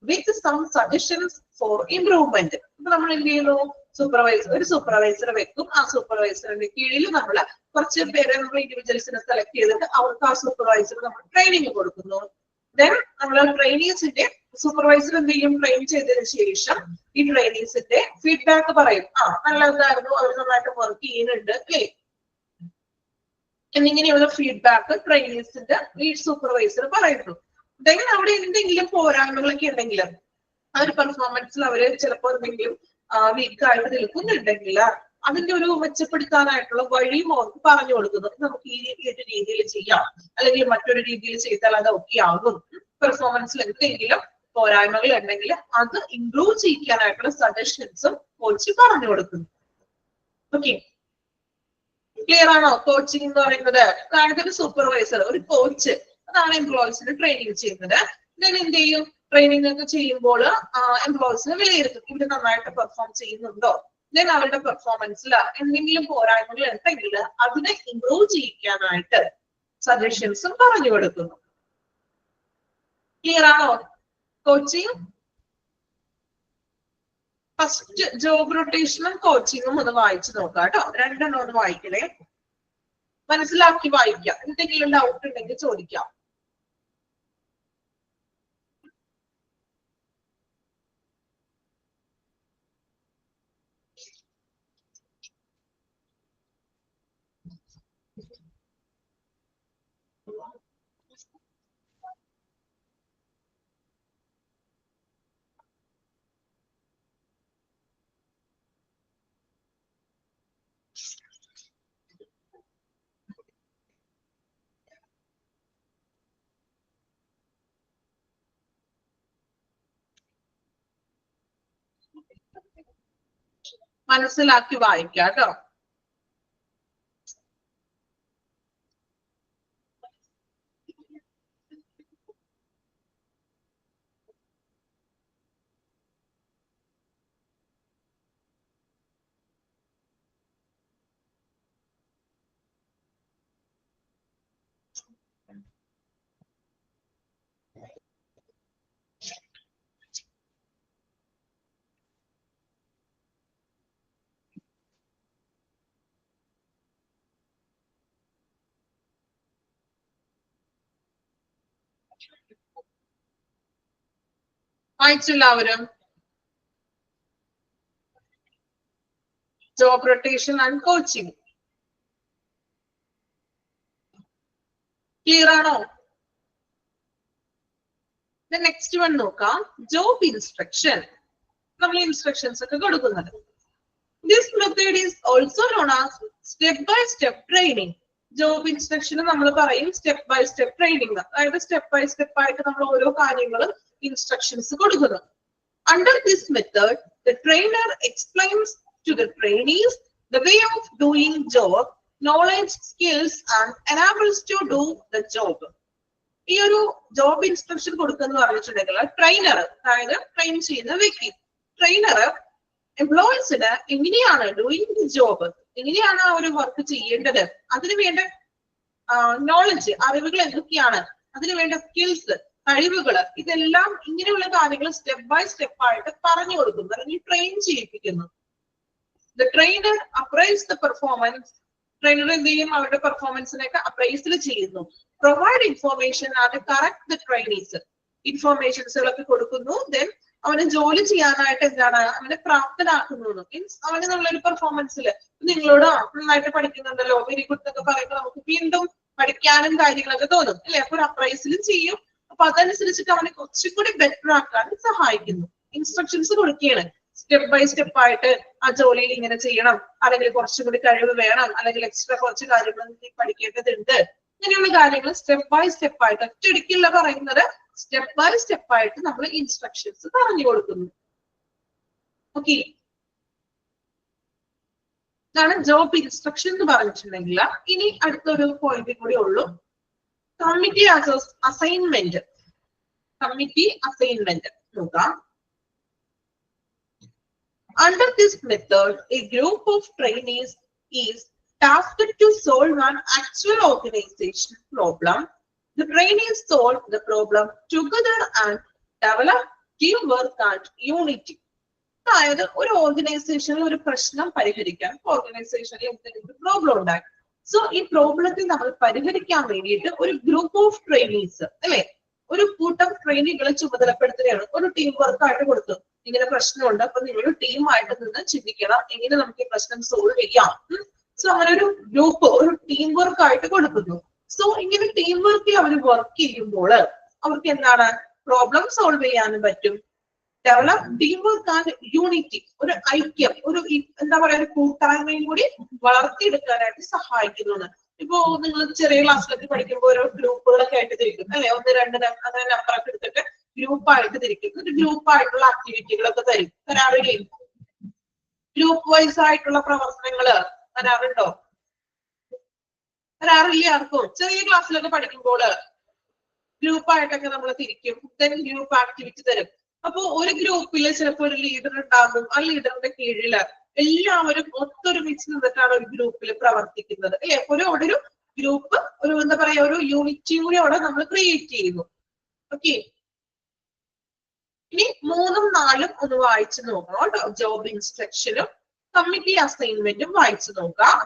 with some suggestions for improvement. ഇപ്പൊ നമ്മൾ എന്ത് ചെയ്യുന്നു? ഒരു സൂപ്പർവൈസർ വെക്കും. ആ സൂപ്പർവൈസറിന്റെ കീഴിൽ നമ്മൾ കുറച്ച് പേരെ നമ്മൾ ഇൻഡിവിജ്വൽസിനെ സെലക്ട് ചെയ്തിട്ട് അവർക്ക് ആ സൂപ്പർവൈസർ നമ്മൾ ട്രെയിനിങ് കൊടുക്കുന്നു. ദെൻ നമ്മൾ ട്രെയിനീസിന്റെ സൂപ്പർവൈസർ എന്ത് ചെയ്യും? ട്രെയിൻ ചെയ്തതിനു ശേഷം ഈ ട്രെയിനീസിന്റെ ഫീഡ്ബാക്ക് പറയും. നല്ലതായിരുന്നു, അവർ നന്നായിട്ട് വർക്ക് ചെയ്യുന്നുണ്ട്, അല്ലേ? എന്നിങ്ങനെയുള്ള ഫീഡ്ബാക്ക് ട്രെയിനീസിന്റെ ഈ സൂപ്പർവൈസർ പറയുന്നു. ദെൻ അവിടെ എന്തെങ്കിലും പോരായ്മകളൊക്കെ ഉണ്ടെങ്കിൽ ആ ഒരു പെർഫോമൻസിൽ അവര് ചിലപ്പോൾ എന്തെങ്കിലും വീക്കായിട്ട് നിൽക്കുന്നുണ്ടെങ്കിൽ അതിന്റെ ഒരു മെച്ചപ്പെടുത്താനായിട്ടുള്ള വഴിയും അവർക്ക് പറഞ്ഞു കൊടുക്കുന്നു. നമുക്ക് ഈ ഒരു രീതിയിൽ ചെയ്യാം, അല്ലെങ്കിൽ മറ്റൊരു രീതിയിൽ ചെയ്താൽ അത് ഓക്കെ ആകും. പെർഫോമൻസിൽ എന്തെങ്കിലും പോരായ്മകൾ ഉണ്ടെങ്കിൽ അത് ഇംപ്രൂവ് ചെയ്യിക്കാനായിട്ടുള്ള സജഷൻസും കോച്ച് പറഞ്ഞു കൊടുക്കുന്നു. ഓക്കെ, ക്ലിയർ ആണോ? കോച്ചിങ് എന്ന് പറയുന്നത് അതായത് ഒരു സൂപ്പർവൈസർ, ഒരു കോച്ച്, അതാണ് എംപ്ലോയീസിന് ട്രെയിനിങ് ചെയ്യുന്നത്. ദെൻ എന്ത് ചെയ്യും? ട്രെയിനിങ് ഒക്കെ ചെയ്യുമ്പോൾ എംപ്ലോയീസിനെ വിലയിരുത്തും, ഇവര് നന്നായിട്ട് പെർഫോം ചെയ്യുന്നുണ്ടോ, ദെൻ അവരുടെ പെർഫോമൻസിൽ എന്തെങ്കിലും പോരായ്മകൾ ഉണ്ടെങ്കിൽ അതിനെ ഇംപ്രൂവ് ചെയ്യിക്കാനായിട്ട് സജഷൻസും പറഞ്ഞു കൊടുക്കുന്നു. ക്ലിയർ ആണോ? കോച്ചിങ് ഫസ്റ്റ് ജോബ് റൊട്ടേഷനും കോച്ചിങ്ങും ഒന്ന് വായിച്ചു നോക്കാം കേട്ടോ. രണ്ടെണ്ണം ഒന്ന് വായിക്കണേ, മനസ്സിലാക്കി വായിക്കാം. എന്തെങ്കിലും ഡൗട്ട് ഉണ്ടെങ്കിൽ ചോദിക്കാം. മനസ്സിലാക്കി വായിക്കാം കേട്ടോ. വായിച്ചെല്ലാവരും. Job rotation and coaching clear ആണോ? നെക്സ്റ്റ് വൺ നോക്കാം. Job instruction. നമ്മൾ ഇൻസ്ട്രക്ഷൻസ് ഒക്കെ കൊടുക്കുന്നത്. This method is also known as step by step training. Job instruction നമ്മൾ പറയും സ്റ്റെപ്പ് ബൈ സ്റ്റെപ്പ് ട്രെയിനിങ്. അതായത് സ്റ്റെപ്പ് ബൈ സ്റ്റെപ്പ് ആയിട്ട് നമ്മൾ ഓരോ കാര്യങ്ങളും ഇൻസ്ട്രക്ഷൻസ് കൊടുക്കുന്നു. Under this method, the trainer explains to the trainees the way of doing job, knowledge, skills, and enables to do the job. ഈ ഒരു ജോബ് ഇൻസ്ട്രക്ഷൻ കൊടുക്കുന്ന പറഞ്ഞിട്ടുണ്ടെങ്കിൽ ട്രെയിനർ, അതായത് ട്രെയിൻ ചെയ്യുന്ന വ്യക്തി, ട്രെയിനർ എംപ്ലോയീസിന് എങ്ങനെയാണ് ഡൂയിങ് ദി ജോബ്, എങ്ങനെയാണ് ആ ഒരു വർക്ക് ചെയ്യേണ്ടത്, അതിനു വേണ്ട നോളജ്, അറിവുകൾ എന്തൊക്കെയാണ്, അതിനു വേണ്ട സ്കിൽസ്, കഴിവുകള്, ഇതെല്ലാം ഇങ്ങനെയുള്ള കാര്യങ്ങൾ സ്റ്റെപ്പ് ബൈ സ്റ്റെപ്പ് ആയിട്ട് പറഞ്ഞു കൊടുക്കുന്നു അല്ലെങ്കിൽ ട്രെയിൻ ചെയ്യിപ്പിക്കുന്നു. The trainer appraise the performance. Trainer എന്ത് ചെയ്യും? അവരുടെ പെർഫോമൻസിനെയൊക്കെ അപ്രൈസിൽ ചെയ്യുന്നു. Provide information and correct the trainees. ഇൻഫോർമേഷൻസുകളൊക്കെ കൊടുക്കുന്നു. ദെൻ അവന് ജോലി ചെയ്യാനായിട്ട് എന്താണ് അവനെ പ്രാപ്തനാക്കുന്നു. മീൻസ് അവന് നല്ലൊരു പെർഫോമൻസിൽ നിങ്ങളോട് നന്നായിട്ട് പഠിക്കുന്നുണ്ടല്ലോ, വെരി ഗുഡ് എന്നൊക്കെ പറയുമ്പോൾ നമുക്ക് വീണ്ടും പഠിക്കാനും കാര്യങ്ങളൊക്കെ തോന്നും അല്ലെ? അപ്പൊ ഒരു അപ്രൈസിലും ചെയ്യും. അപ്പൊ അതനുസരിച്ചിട്ട് അവനെ കുറച്ചും കൂടി ബെറ്റർ ആക്കാൻ സഹായിക്കുന്നു. ഇൻസ്ട്രക്ഷൻസ് കൊടുക്കുകയാണ് സ്റ്റെപ്പ് ബൈ സ്റ്റെപ്പ് ആയിട്ട്. ആ ജോലിയിൽ ഇങ്ങനെ ചെയ്യണം, അല്ലെങ്കിൽ കുറച്ചും കൂടി കഴിവ് വേണം, അല്ലെങ്കിൽ എക്സ്ട്രാ കുറച്ച് കാര്യങ്ങൾ പഠിക്കേണ്ടതുണ്ട്, ഇങ്ങനെയുള്ള കാര്യങ്ങൾ സ്റ്റെപ്പ് ബൈ സ്റ്റെപ്പ് ആയിട്ട്, ഒറ്റയടിക്കല്ല പറയുന്നത്, സ്റ്റെപ്പ് ബൈ സ്റ്റെപ്പ് ആയിട്ട് നമ്മൾ ഇൻസ്ട്രക്ഷൻസ് പറഞ്ഞു കൊടുക്കുന്നു. ഓക്കെ, ഇതാണ് ജോബ് ഇൻസ്ട്രക്ഷൻ എന്ന് പറഞ്ഞിട്ടുണ്ടെങ്കിൽ. ഇനി അടുത്തൊരു പോയിന്റ് കൂടി ഉള്ളൂ, കമ്മിറ്റി അസൈൻമെന്റ്. കമ്മിറ്റി അസൈൻമെന്റ് നോക്കാം. Under this method, a group of trainees is tasked to solve an actual organization problem. The trainees solve the problem together and develop teamwork and unity. അതായത് ഒരു ഓർഗനൈസേഷനിൽ ഒരു പ്രശ്നം പരിഹരിക്കാൻ, ഓർഗനൈസേഷനിൽ എന്തെങ്കിലും പ്രോബ്ലം ഉണ്ടായി. സോ ഈ പ്രോബ്ലത്തെ നമ്മൾ പരിഹരിക്കാൻ വേണ്ടിയിട്ട് ഒരു ഗ്രൂപ്പ് ഓഫ് ട്രെയിനീസ് അല്ലെ, ഒരു കൂട്ടം ട്രെയിനികളെ ചുമതലപ്പെടുത്തുകയാണ്. ഒരു ടീം വർക്ക് ആയിട്ട് കൊടുത്തു, ഇങ്ങനെ പ്രശ്നമുണ്ട്, അപ്പൊ നിങ്ങൾ ടീമായിട്ട് നിന്ന് ചിന്തിക്കണം എങ്ങനെ നമുക്ക് ഈ പ്രശ്നം സോൾവ് ചെയ്യാം. സോ അങ്ങനെ ഒരു ഗ്രൂപ്പ്, ഒരു ടീം വർക്ക് ആയിട്ട് കൊടുക്കുന്നു. സോ ഇങ്ങനെ ടീം വർക്കിൽ അവർ വർക്ക് ചെയ്യുമ്പോൾ അവർക്ക് എന്താണ് പ്രോബ്ലം സോൾവ് ചെയ്യാനും പറ്റും. Develop team work and unity, ഒരു ഐക്യം, ഒരു എന്താ പറയാ ഒരു കൂട്ടായ്മയും കൂടി വളർത്തിയെടുക്കാനായിട്ട് സഹായിക്കുന്നു. ഇപ്പോ നിങ്ങൾ ചെറിയ ക്ലാസ്സിലൊക്കെ പഠിക്കുമ്പോൾ ഓരോ ഗ്രൂപ്പുകളൊക്കെ ആയിട്ട് തിരിക്കും അല്ലെ, 1, 2 അങ്ങനെ നമ്പറൊക്കെ എടുത്തിട്ട് ഗ്രൂപ്പായിട്ട് തിരിക്കും. ഒരു ഗ്രൂപ്പായിട്ടുള്ള ആക്ടിവിറ്റികളൊക്കെ തരാറില്ലേ? ഗ്രൂപ്പ് വൈസ് ആയിട്ടുള്ള പ്രവർത്തനങ്ങള് തരാറുണ്ടോ? തരാറില്ല ആർക്കും? ചെറിയ ക്ലാസ്സിലൊക്കെ പഠിക്കുമ്പോൾ ഗ്രൂപ്പായിട്ടൊക്കെ നമ്മൾ തിരിക്കും, ദെൻ ഗ്രൂപ്പ് ആക്ടിവിറ്റി തരും. അപ്പൊ ഒരു ഗ്രൂപ്പില് ചിലപ്പോൾ ഒരു ലീഡർ ഉണ്ടാകും, ആ ലീഡറിന്റെ കീഴില് എല്ലാവരും ഒത്തൊരുമിച്ച് നിന്നിട്ടാണ് ഒരു ഗ്രൂപ്പിൽ പ്രവർത്തിക്കുന്നത് അല്ലെ. ഒരു ഗ്രൂപ്പ്, ഒരു എന്താ പറയാ ഒരു യൂണിറ്റിയും കൂടി അവിടെ നമ്മൾ ക്രിയേറ്റ് ചെയ്യുന്നു. ഓക്കെ, ഇനി 3ഉം 4ഉം ഒന്ന് വായിച്ചു നോക്കണം കേട്ടോ. ജോബ് ഇൻസ്ട്രക്ഷനും കമ്മിറ്റി അസൈൻമെന്റും വായിച്ചു നോക്കാം.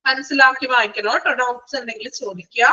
മനസ്സിലാക്കി വായിക്കണം കേട്ടോ. ഡൗട്ട്സ് ഉണ്ടെങ്കിൽ ചോദിക്കുക.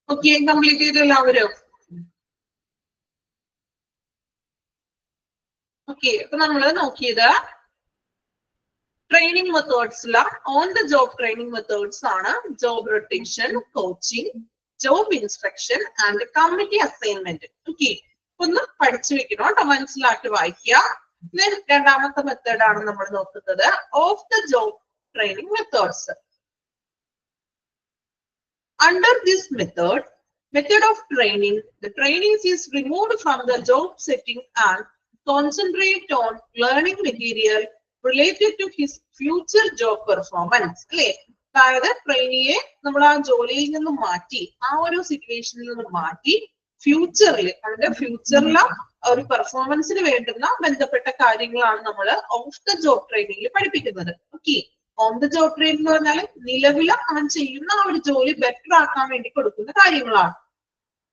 ഓക്കെ, കംപ്ലീറ്റ് ചെയ്ത് എല്ലാവരും. ഓക്കെ, അപ്പൊ നമ്മള് നോക്കിയത് ട്രെയിനിങ് മെത്തേഡ്സില on the job training methods ആണ് job rotation, coaching, job instruction and committee assignment. Okay, ഒന്ന് പഠിച്ചു വെക്കണം കേട്ടോ, മനസ്സിലാക്കി വായിക്കുക. രണ്ടാമത്തെ മെത്തേഡ് ആണ് നമ്മൾ നോക്കുന്നത് of the job training methods. Under this method of training, the trainees is removed from the job setting and concentrate on learning material related to his future job performance. അല്ലേ? അതായത് ട്രെയിനിയെ നമ്മൾ ആ ജോലിയിൽ നിന്ന് മാറ്റി, ആ ഒരു സിറ്റുവേഷനിൽ നിന്ന് മാറ്റി ഫ്യൂച്ചറിൽ, അവരുടെ ഫ്യൂച്ചറിലെ ഒരു പെർഫോമൻസിന് വേണ്ടുന്ന ബന്ധപ്പെട്ട കാര്യങ്ങളാണ് നമ്മൾ ഓഫ് ദ ജോബ് ട്രെയിനിങ്ങിൽ പഠിപ്പിക്കുന്നത്. Okay, on the job training എന്ന് പറഞ്ഞാൽ നിലവിൽ അവൻ ചെയ്യുന്ന ആ ഒരു ജോലി ബെറ്റർ ആക്കാൻ വേണ്ടി കൊടുക്കുന്ന കാര്യങ്ങളാണ്.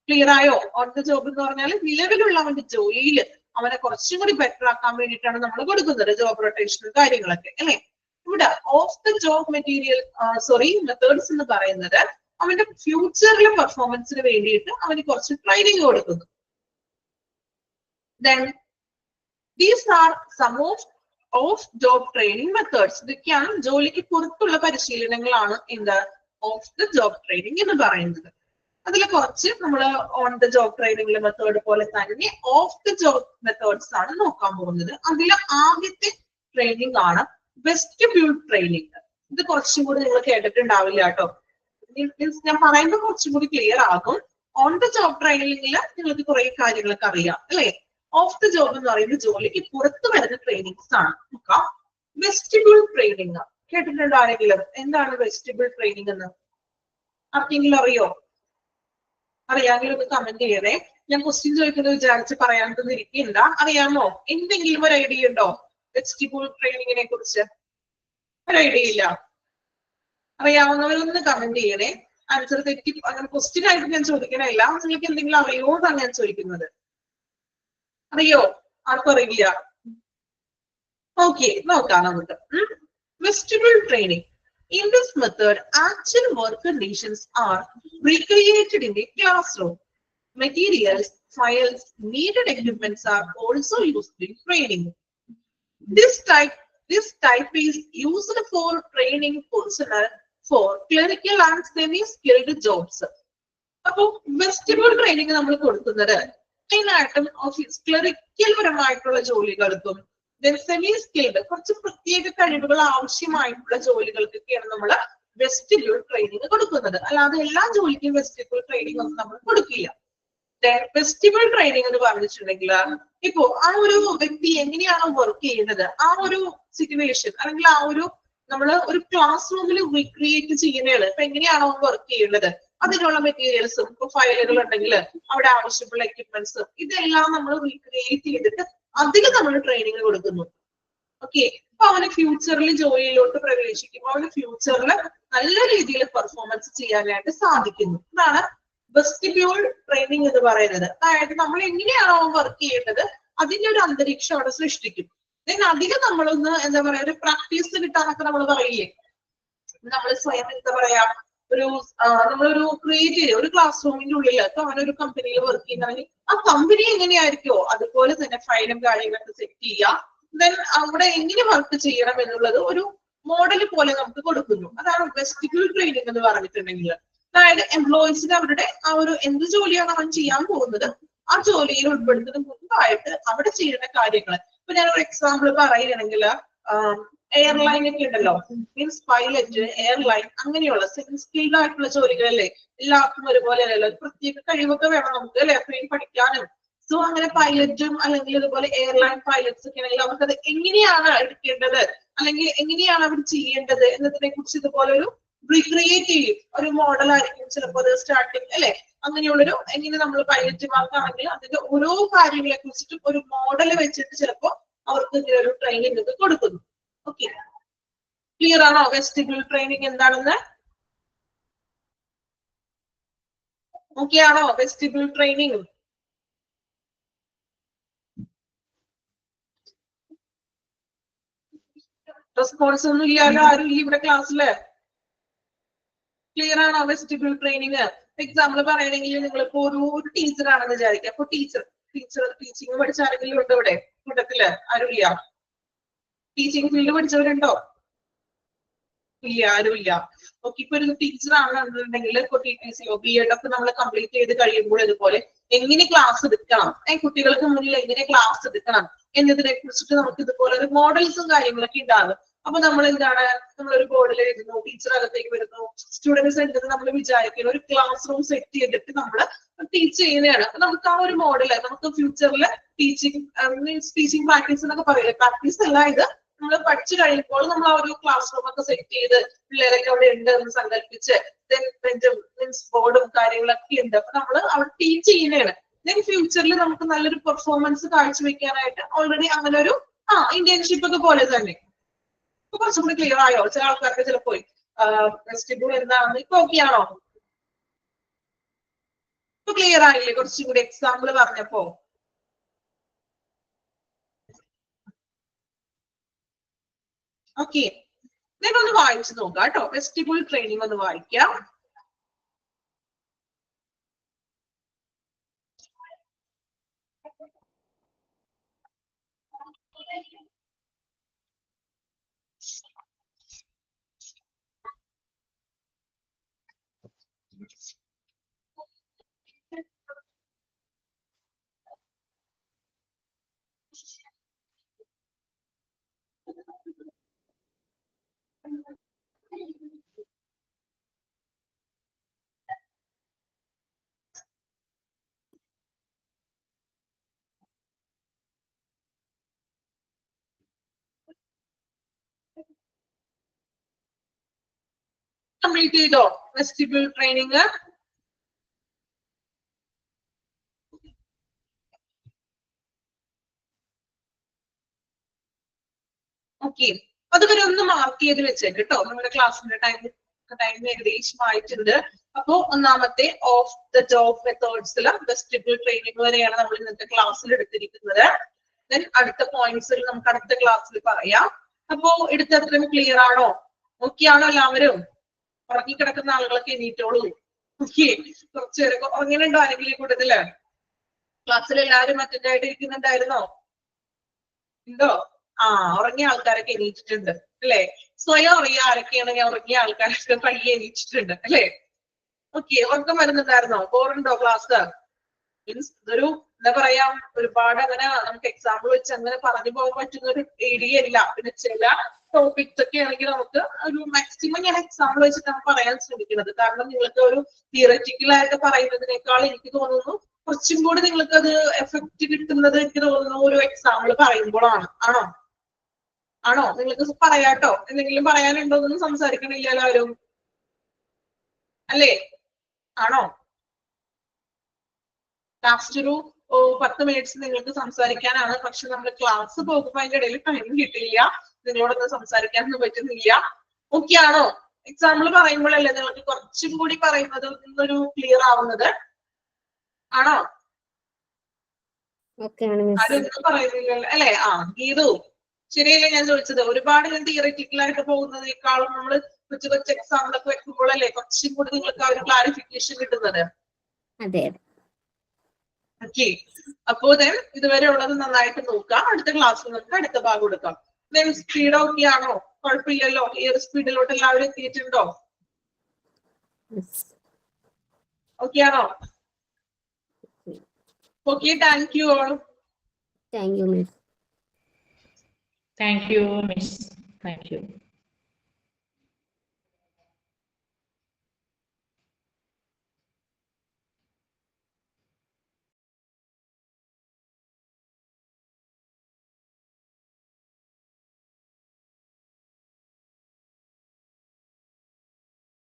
ക്ലിയർ ആയോ? ഓൺ ദ ജോബ് എന്ന് പറഞ്ഞാൽ നിലവിലുള്ള അവന്റെ ജോലിയിൽ അവനെ കുറച്ചും കൂടി ബെറ്റർ ആക്കാൻ വേണ്ടിയിട്ടാണ് നമ്മൾ കൊടുക്കുന്നത് ജോബ് റൊട്ടേഷനും കാര്യങ്ങളൊക്കെ, അല്ലെ? ഇവിടെ ഓഫ് ദ ജോബ് മെത്തേഡ്സ് എന്ന് പറയുന്നത് അവന്റെ ഫ്യൂച്ചറിലെ പെർഫോമൻസിന് വേണ്ടിയിട്ട് അവന് കുറച്ച് ട്രെയിനിങ് കൊടുക്കുന്നു. Then these are some of job training methods. ഇതൊക്കെയാണ് ജോലിക്ക് പുറത്തുള്ള പരിശീലനങ്ങളാണ് എന്താ ഓഫ് ദ ജോബ് ട്രെയിനിങ് എന്ന് പറയുന്നത്. അതിൽ കുറച്ച് നമ്മൾ ഓൺ ദ ജോബ് ട്രെയിനിങ്ങിലെ മെത്തേഡ് പോലെ തന്നെ ഓഫ് ദ ജോബ് മെത്തേഡ്സ് ആണ് നോക്കാൻ പോകുന്നത്. അതിൽ ആദ്യത്തെ ട്രെയിനിങ് ആണ് വെസ്റ്റിബ്യൂൾ ട്രെയിനിങ്. ഇത് കുറച്ചും കൂടി നിങ്ങൾ കേട്ടിട്ടുണ്ടാവില്ല കേട്ടോ, മീൻസ് ഞാൻ പറയുമ്പോൾ കുറച്ചും കൂടി ക്ലിയർ ആകും. ഓൺ ദ ജോബ് ട്രെയിനിങ്ങിൽ നിങ്ങൾക്ക് കുറെ കാര്യങ്ങളൊക്കെ അറിയാം, അല്ലെ? ഓഫ് ദ ജോബ് എന്ന് പറയുന്നത് ജോലിക്ക് പുറത്ത് വരുന്ന ട്രെയിനിങ്സ് ആണ്. നോക്കാം, വെസ്റ്റിബ്യൂൾ ട്രെയിനിങ് കേട്ടിട്ടുണ്ടോ ആരെങ്കിലും? എന്താണ് വെസ്റ്റിബ്യൂൾ ട്രെയിനിങ് എന്ന് ആർക്കെങ്കിലും അറിയോ? അറിയാമെങ്കിൽ ഒന്ന് കമന്റ് ചെയ്യണേ. ഞാൻ ക്വസ്റ്റ്യൻ ചോദിക്കുന്നത് വിചാരിച്ച് പറയാനൊന്നും ഇരിക്കണ്ട. അറിയാമോ? എന്തെങ്കിലും ഒരു ഐഡിയ ഉണ്ടോ വെസ്റ്റിബ്യൂൾ ട്രെയിനിങ്ങിനെ കുറിച്ച്? ഒരു ഐഡിയ ഇല്ല? അറിയാവുന്നവരൊന്ന് കമന്റ് ചെയ്യണേ. ആൻസർ തെറ്റി അങ്ങനെ ക്വസ്റ്റ്യൻ ആയിട്ട് ഞാൻ ചോദിക്കണല്ല, നിങ്ങൾക്ക് എന്തെങ്കിലും അറിയോ എന്നാണ് ഞാൻ ചോദിക്കുന്നത്. അറിയോ? ആർക്കും അറിയില്ല? ഓക്കെ, നോക്കാം നമുക്ക്. Vestibule training. In this method, actual work conditions are recreated in the classroom. Materials, files, needed equipments are also used in training. This type is used for training personnel for clerical and semi-skilled jobs. അപ്പോൾ vestibule training നമ്മൾ കൊടുക്കുന്നത് മെയിനായിട്ടും office clerical പരമായിട്ടുള്ള ജോലികൾക്കും semi skilled കുറച്ച് പ്രത്യേക കഴിവുകൾ ആവശ്യമായിട്ടുള്ള ജോലികൾക്കൊക്കെയാണ് നമ്മൾ വെസ്റ്റിബ്യൂൾ ട്രെയിനിങ് കൊടുക്കുന്നത്. അല്ലാതെ എല്ലാ ജോലിക്കും വെസ്റ്റിബ്യൂൾ ട്രെയിനിങ് ഒന്നും നമ്മൾ കൊടുക്കില്ല. വെസ്റ്റിബ്യൂൾ ട്രെയിനിങ് എന്ന് പറഞ്ഞിട്ടുണ്ടെങ്കിൽ ഇപ്പോ ആ ഒരു വ്യക്തി എങ്ങനെയാണോ വർക്ക് ചെയ്യുന്നത്, ആ ഒരു സിറ്റുവേഷൻ അല്ലെങ്കിൽ ആ ഒരു നമ്മള് ഒരു ക്ലാസ് റൂമിൽ റീക്രിയേറ്റ് ചെയ്യുന്നതാണ്. ഇപ്പൊ എങ്ങനെയാണോ വർക്ക് ചെയ്യുന്നത് അതിനുള്ള മെറ്റീരിയൽസും ഇപ്പൊ ഫയലുകൾ ഉണ്ടെങ്കിൽ അവിടെ ആവശ്യമുള്ള എക്യുപ്മെന്റ്സും ഇതെല്ലാം നമ്മൾ റീക്രിയേറ്റ് ചെയ്തിട്ട് അതിൽ നമ്മൾ ട്രെയിനിങ് കൊടുക്കുന്നു. ഓക്കെ, അപ്പൊ അവന് ഫ്യൂച്ചറിൽ ജോലിയിലോട്ട് പ്രവേശിക്കുമ്പോൾ അവന് ഫ്യൂച്ചറിൽ നല്ല രീതിയിൽ പെർഫോമൻസ് ചെയ്യാനായിട്ട് സാധിക്കുന്നു. ഇതാണ് വെസ്റ്റിബ്യൂൾ ട്രെയിനിങ് എന്ന് പറയുന്നത്. അതായത് നമ്മൾ എങ്ങനെയാണോ വർക്ക് ചെയ്യേണ്ടത് അതിന്റെ ഒരു അന്തരീക്ഷം അവിടെ സൃഷ്ടിക്കും. അധികം നമ്മളൊന്ന് എന്താ പറയാ ഒരു പ്രാക്ടീസ് കിട്ടാനൊക്കെ നമ്മൾ പറയില്ലേ, നമ്മൾ സ്വയം എന്താ പറയാ ഒരു നമ്മളൊരു ക്രിയേറ്റ് ചെയ്യും ഒരു ക്ലാസ് റൂമിന്റെ ഉള്ളിൽ. അപ്പൊ അവനൊരു കമ്പനിയിൽ വർക്ക് ചെയ്യുന്നവന് ആ കമ്പനി എങ്ങനെയായിരിക്കോ അതുപോലെ തന്നെ ഫയലും കാര്യങ്ങളൊക്കെ സെറ്റ് ചെയ്യുക. ദെൻ അവിടെ എങ്ങനെ വർക്ക് ചെയ്യണം എന്നുള്ളത് ഒരു മോഡൽ പോലെ നമുക്ക് കൊടുക്കുന്നു. അതാണ് വെസ്റ്റിബ്യൂൾ ട്രെയിനിങ് എന്ന് പറഞ്ഞിട്ടുണ്ടെങ്കിൽ. അതായത് എംപ്ലോയീസിന് അവരുടെ ആ ഒരു എന്ത് ജോലിയാണ് അവൻ ചെയ്യാൻ പോകുന്നത് ആ ജോലിയിൽ ഉൾപ്പെടുത്തുന്ന മുൻപായിട്ട് അവിടെ ചെയ്യുന്ന കാര്യങ്ങൾ. ഇപ്പൊ ഞാൻ ഒരു എക്സാമ്പിൾ പറയുകയാണെങ്കിൽ എയർലൈൻ ഒക്കെ ഉണ്ടല്ലോ, മീൻസ് പൈലറ്റ്, എയർലൈൻ അങ്ങനെയുള്ള സ്കിൽഡ് ആയിട്ടുള്ള ജോലികളല്ലേ. എല്ലാവർക്കും ഒരുപോലെ അല്ലല്ലോ, പ്രത്യേക കഴിവൊക്കെ വേണം നമുക്ക് അല്ലെ ട്രെയിൻ പഠിക്കാനും. സോ അങ്ങനെ പൈലറ്റും അല്ലെങ്കിൽ ഇതുപോലെ എയർലൈൻ പൈലറ്റ്സ് ഒക്കെ ആണെങ്കിൽ അവർക്കത് എങ്ങനെയാണ് എടുക്കേണ്ടത് അല്ലെങ്കിൽ എങ്ങനെയാണ് അവർ ചെയ്യേണ്ടത് എന്നതിനെ കുറിച്ച് ഇതുപോലെ ഒരു റീക്രിയേറ്റ് ചെയ്യും. ഒരു മോഡൽ ആയിരിക്കും ചിലപ്പോൾ അത് സ്റ്റാർട്ടിങ് അല്ലെ. അങ്ങനെയുള്ളൊരു എങ്ങനെ നമ്മൾ പൈലറ്റുമാർക്കാണെങ്കിൽ അതിന്റെ ഓരോ കാര്യങ്ങളെ കുറിച്ചിട്ടും ഒരു മോഡൽ വെച്ചിട്ട് ചിലപ്പോൾ അവർക്ക് ഇങ്ങനെ ഒരു ട്രെയിനിങ് ഒക്കെ കൊടുക്കുന്നു. ഓക്കെ, ക്ലിയർ ആണോ വെസ്റ്റിബ്യൂൾ ട്രെയിനിങ് എന്താണെന്ന്? ഓക്കെ ആണോ? വെസ്റ്റിബ്യൂൾ ട്രെയിനിങ് റെസ്പോൺസ് ഒന്നും ഇല്ലാലോ ആരും ഇല്ല ഇവിടെ ക്ലാസ്സില്. ക്ലിയർ ആണോ വെസ്റ്റിബ്യൂൾ ട്രെയിനിങ്? എക്സാമ്പിൾ പറയണമെങ്കിൽ നിങ്ങളിപ്പോ ഒരു ടീച്ചർ ആണെന്ന് വിചാരിക്കുക. അപ്പൊ ടീച്ചിങ് പഠിച്ച ആരെങ്കിലും ഉണ്ടോ ഇവിടെ കൂട്ടത്തില്? ആരുമില്ല. ടീച്ചിങ് ഫീൽഡ് പഠിച്ചവരുണ്ടോ? ഇല്ല, ആരുമില്ല. ഓക്കെ, ഇപ്പൊ ഒരു ടീച്ചർ ആണെന്നുണ്ടെങ്കിൽ ഇപ്പൊ TTCയോ BEd ഒക്കെ നമ്മൾ കംപ്ലീറ്റ് ചെയ്ത് കഴിയുമ്പോൾ ഇതുപോലെ എങ്ങനെ ക്ലാസ് എടുക്കണം, കുട്ടികൾക്ക് മുന്നിൽ എങ്ങനെ ക്ലാസ് എടുക്കണം എന്നതിനെ കുറിച്ചിട്ട് നമുക്ക് ഇതുപോലെ ഒരു മോഡൽസും കാര്യങ്ങളൊക്കെ ഉണ്ടാകും. അപ്പൊ നമ്മൾ എന്താണ്, നമ്മളൊരു ബോർഡിൽ എഴുതുന്നു, ടീച്ചർ അകത്തേക്ക് വരുന്നു, സ്റ്റുഡൻസ് ഉണ്ടെന്ന് നമ്മൾ വിചാരിക്കുന്ന ഒരു ക്ലാസ് റൂം സെറ്റ് ചെയ്തിട്ട് നമ്മൾ ടീച്ച് ചെയ്യുന്നതാണ്. അപ്പൊ നമുക്ക് ആ ഒരു മോഡല് നമുക്ക് ഫ്യൂച്ചറിൽ ടീച്ചിങ് പ്രാക്ടീസ് എന്നൊക്കെ പറയില്ലേ, പ്രാക്ടീസ് അല്ല ഇത്, നമ്മൾ പഠിച്ചു കഴിയുമ്പോൾ നമ്മൾ ആ ഒരു ക്ലാസ് റൂം ഒക്കെ സെറ്റ് ചെയ്ത് പിള്ളേരൊക്കെ അവിടെ ഉണ്ട് എന്ന് സങ്കല്പിച്ച് മീൻസ് ബോർഡും കാര്യങ്ങളൊക്കെ ഉണ്ട്. അപ്പൊ നമ്മൾ അവിടെ ടീച്ച് ചെയ്യുന്നതാണ്. ദെൻ ഫ്യൂച്ചറിൽ നമുക്ക് നല്ലൊരു പെർഫോമൻസ് കാഴ്ചവെക്കാനായിട്ട് ഓൾറെഡി അങ്ങനെ ഒരു ഇന്റേൺഷിപ്പ് ഒക്കെ പോലെ തന്നെ. ഇപ്പൊ കുറച്ചും കൂടി ക്ലിയർ ആയോ? ചില ആൾക്കാർക്ക് ചിലപ്പോ വെസ്റ്റിബ്യൂൾ എന്താണെന്ന് ഇപ്പൊ ഓക്കെ ആണോ? ഇപ്പൊ ക്ലിയർ ആയില്ലേ? കുറച്ചും കൂടി എക്സാമ്പിൾ പറഞ്ഞപ്പോ. ഓക്കെ, ഒന്ന് വായിച്ചു നോക്കാം കേട്ടോ. വെസ്റ്റിബ്യൂൾ ട്രെയിനിങ് ഒന്ന് വായിക്കാം. കംപ്ലീറ്റ് ചെയ്തോ വെസ്റ്റിബ്യൂൾ ട്രെയിനിങ്? ഓക്കെ, അതുവരെ ഒന്ന് മാർക്ക് ചെയ്ത് വെച്ചേക്ക് കേട്ടോ. നമ്മുടെ ക്ലാസ്സിന്റെ ടൈം ഏകദേശം ആയിട്ടുണ്ട്. അപ്പോ ഒന്നാമത്തെ ഓഫ് ദ ജോബ് മെത്തേഡ്സിൽ വെസ്റ്റിബ്യൂൾ ട്രെയിനിങ് വരെയാണ് നമ്മൾ ഇന്നത്തെ ക്ലാസ്സിൽ എടുത്തിരിക്കുന്നത്. ദെൻ അടുത്ത പോയിന്റ്സിൽ നമുക്ക് അടുത്ത ക്ലാസ്സിൽ പറയാം. അപ്പോ എടുത്തത്രയും ക്ലിയർ ആണോ? ഓക്കെ ആണോ എല്ലാവരും? ഉറങ്ങിക്കിടക്കുന്ന ആളുകളൊക്കെ എണീറ്റോളൂ. ഓക്കെ, കുറച്ചുപേരൊക്കെ ഉറങ്ങുന്നുണ്ടോ ആരെങ്കിലും കൂട്ടത്തില്? ക്ലാസ്സിൽ എല്ലാവരും അറ്റൻഡ് ആയിട്ട് ഇരിക്കുന്നുണ്ടായിരുന്നോ? ഉണ്ടോ? ഉറങ്ങിയ ആൾക്കാരൊക്കെ എണീറ്റിട്ടുണ്ട് അല്ലെ? സ്വയം അറിയ ആരൊക്കെയാണെങ്കിൽ ഉറങ്ങിയ ആൾക്കാരൊക്കെ പയ്യെ എണീറ്റിട്ടുണ്ട് അല്ലെ? ഓക്കെ, ഉറക്കം വരുന്നുണ്ടായിരുന്നോ? ബോറുണ്ടോ ക്ലാസ്? മീൻസ് ഇതൊരു എന്താ പറയാ, ഒരുപാട് അങ്ങനെ നമുക്ക് എക്സാമ്പിൾ വെച്ച് അങ്ങനെ പറഞ്ഞു പോകാൻ പറ്റുന്ന ഒരു ഏരിയ അല്ല. പിന്നെ ചില ടോപ്പിക്സ് ഒക്കെ ആണെങ്കിൽ നമുക്ക് ഒരു മാക്സിമം ഞാൻ എക്സാമ്പിൾ വെച്ചിട്ടാണ് പറയാൻ ശ്രമിക്കുന്നത്. കാരണം നിങ്ങൾക്ക് ഒരു തിയററ്റിക്കൽ ആയിട്ട് പറയുന്നതിനേക്കാൾ എനിക്ക് തോന്നുന്നു കുറച്ചും കൂടി നിങ്ങൾക്ക് അത് എഫക്റ്റ് കിട്ടുന്നത് എനിക്ക് തോന്നുന്നു ഒരു എക്സാമ്പിൾ പറയുമ്പോഴാണ്. ആണോ? നിങ്ങൾക്ക് പറയാട്ടോ. എന്തെങ്കിലും പറയാനുണ്ടോ? ഒന്നും സംസാരിക്കണില്ല എല്ലാവരും അല്ലേ? ആണോ? ലാസ്റ്റ് ഒരു 10 മിനിറ്റ്സ് നിങ്ങൾക്ക് സംസാരിക്കാനാണ്. പക്ഷെ നമ്മൾ ക്ലാസ് പോകുമ്പോൾ അതിന്റെ ഇടയിൽ ടൈം കിട്ടില്ല, നിങ്ങളോടൊന്നും സംസാരിക്കാനൊന്നും പറ്റുന്നില്ല. ഓക്കെ ആണോ? എക്സാമ്പിൾ പറയുമ്പോഴല്ലേ നിങ്ങൾക്ക് കുറച്ചും കൂടി പറയുന്നത് ഒരു ക്ലിയർ ആവുന്നത്. ആണോ? ആരൊന്നും പറയുന്നില്ലല്ലോ അല്ലെ? ഗീതു ശരിയല്ലേ ഞാൻ ചോദിച്ചത്? ഒരുപാട് ഞാൻ തിയററ്റിക്കൽ ആയിട്ട് പോകുന്നതിനേക്കാളും നമ്മൾ കൊച്ചു കൊച്ചു എക്സാമ്പിളൊക്കെ വെക്കുമ്പോഴല്ലേ കുറച്ചും കൂടി നിങ്ങൾക്ക് ആ ഒരു ക്ലാരിഫിക്കേഷൻ കിട്ടുന്നത്. അതെ. ഓക്കെ, അപ്പോ ദെൻ ഇതുവരെ ഉള്ളത് നന്നായിട്ട് നോക്കാം. അടുത്ത ക്ലാസ്സിൽ നമുക്ക് അടുത്ത ഭാഗം എടുക്കാം. ദെൻ സ്പീഡ് ഓക്കെ ആണോ? കുഴപ്പമില്ലല്ലോ? ഈ ഒരു സ്പീഡിലോട്ട് എല്ലാവരും എത്തിയിട്ടുണ്ടോ? ഓക്കെ ആണോ? Okay, thank you all. Thank you, Miss. Thank you, Miss. Thank you.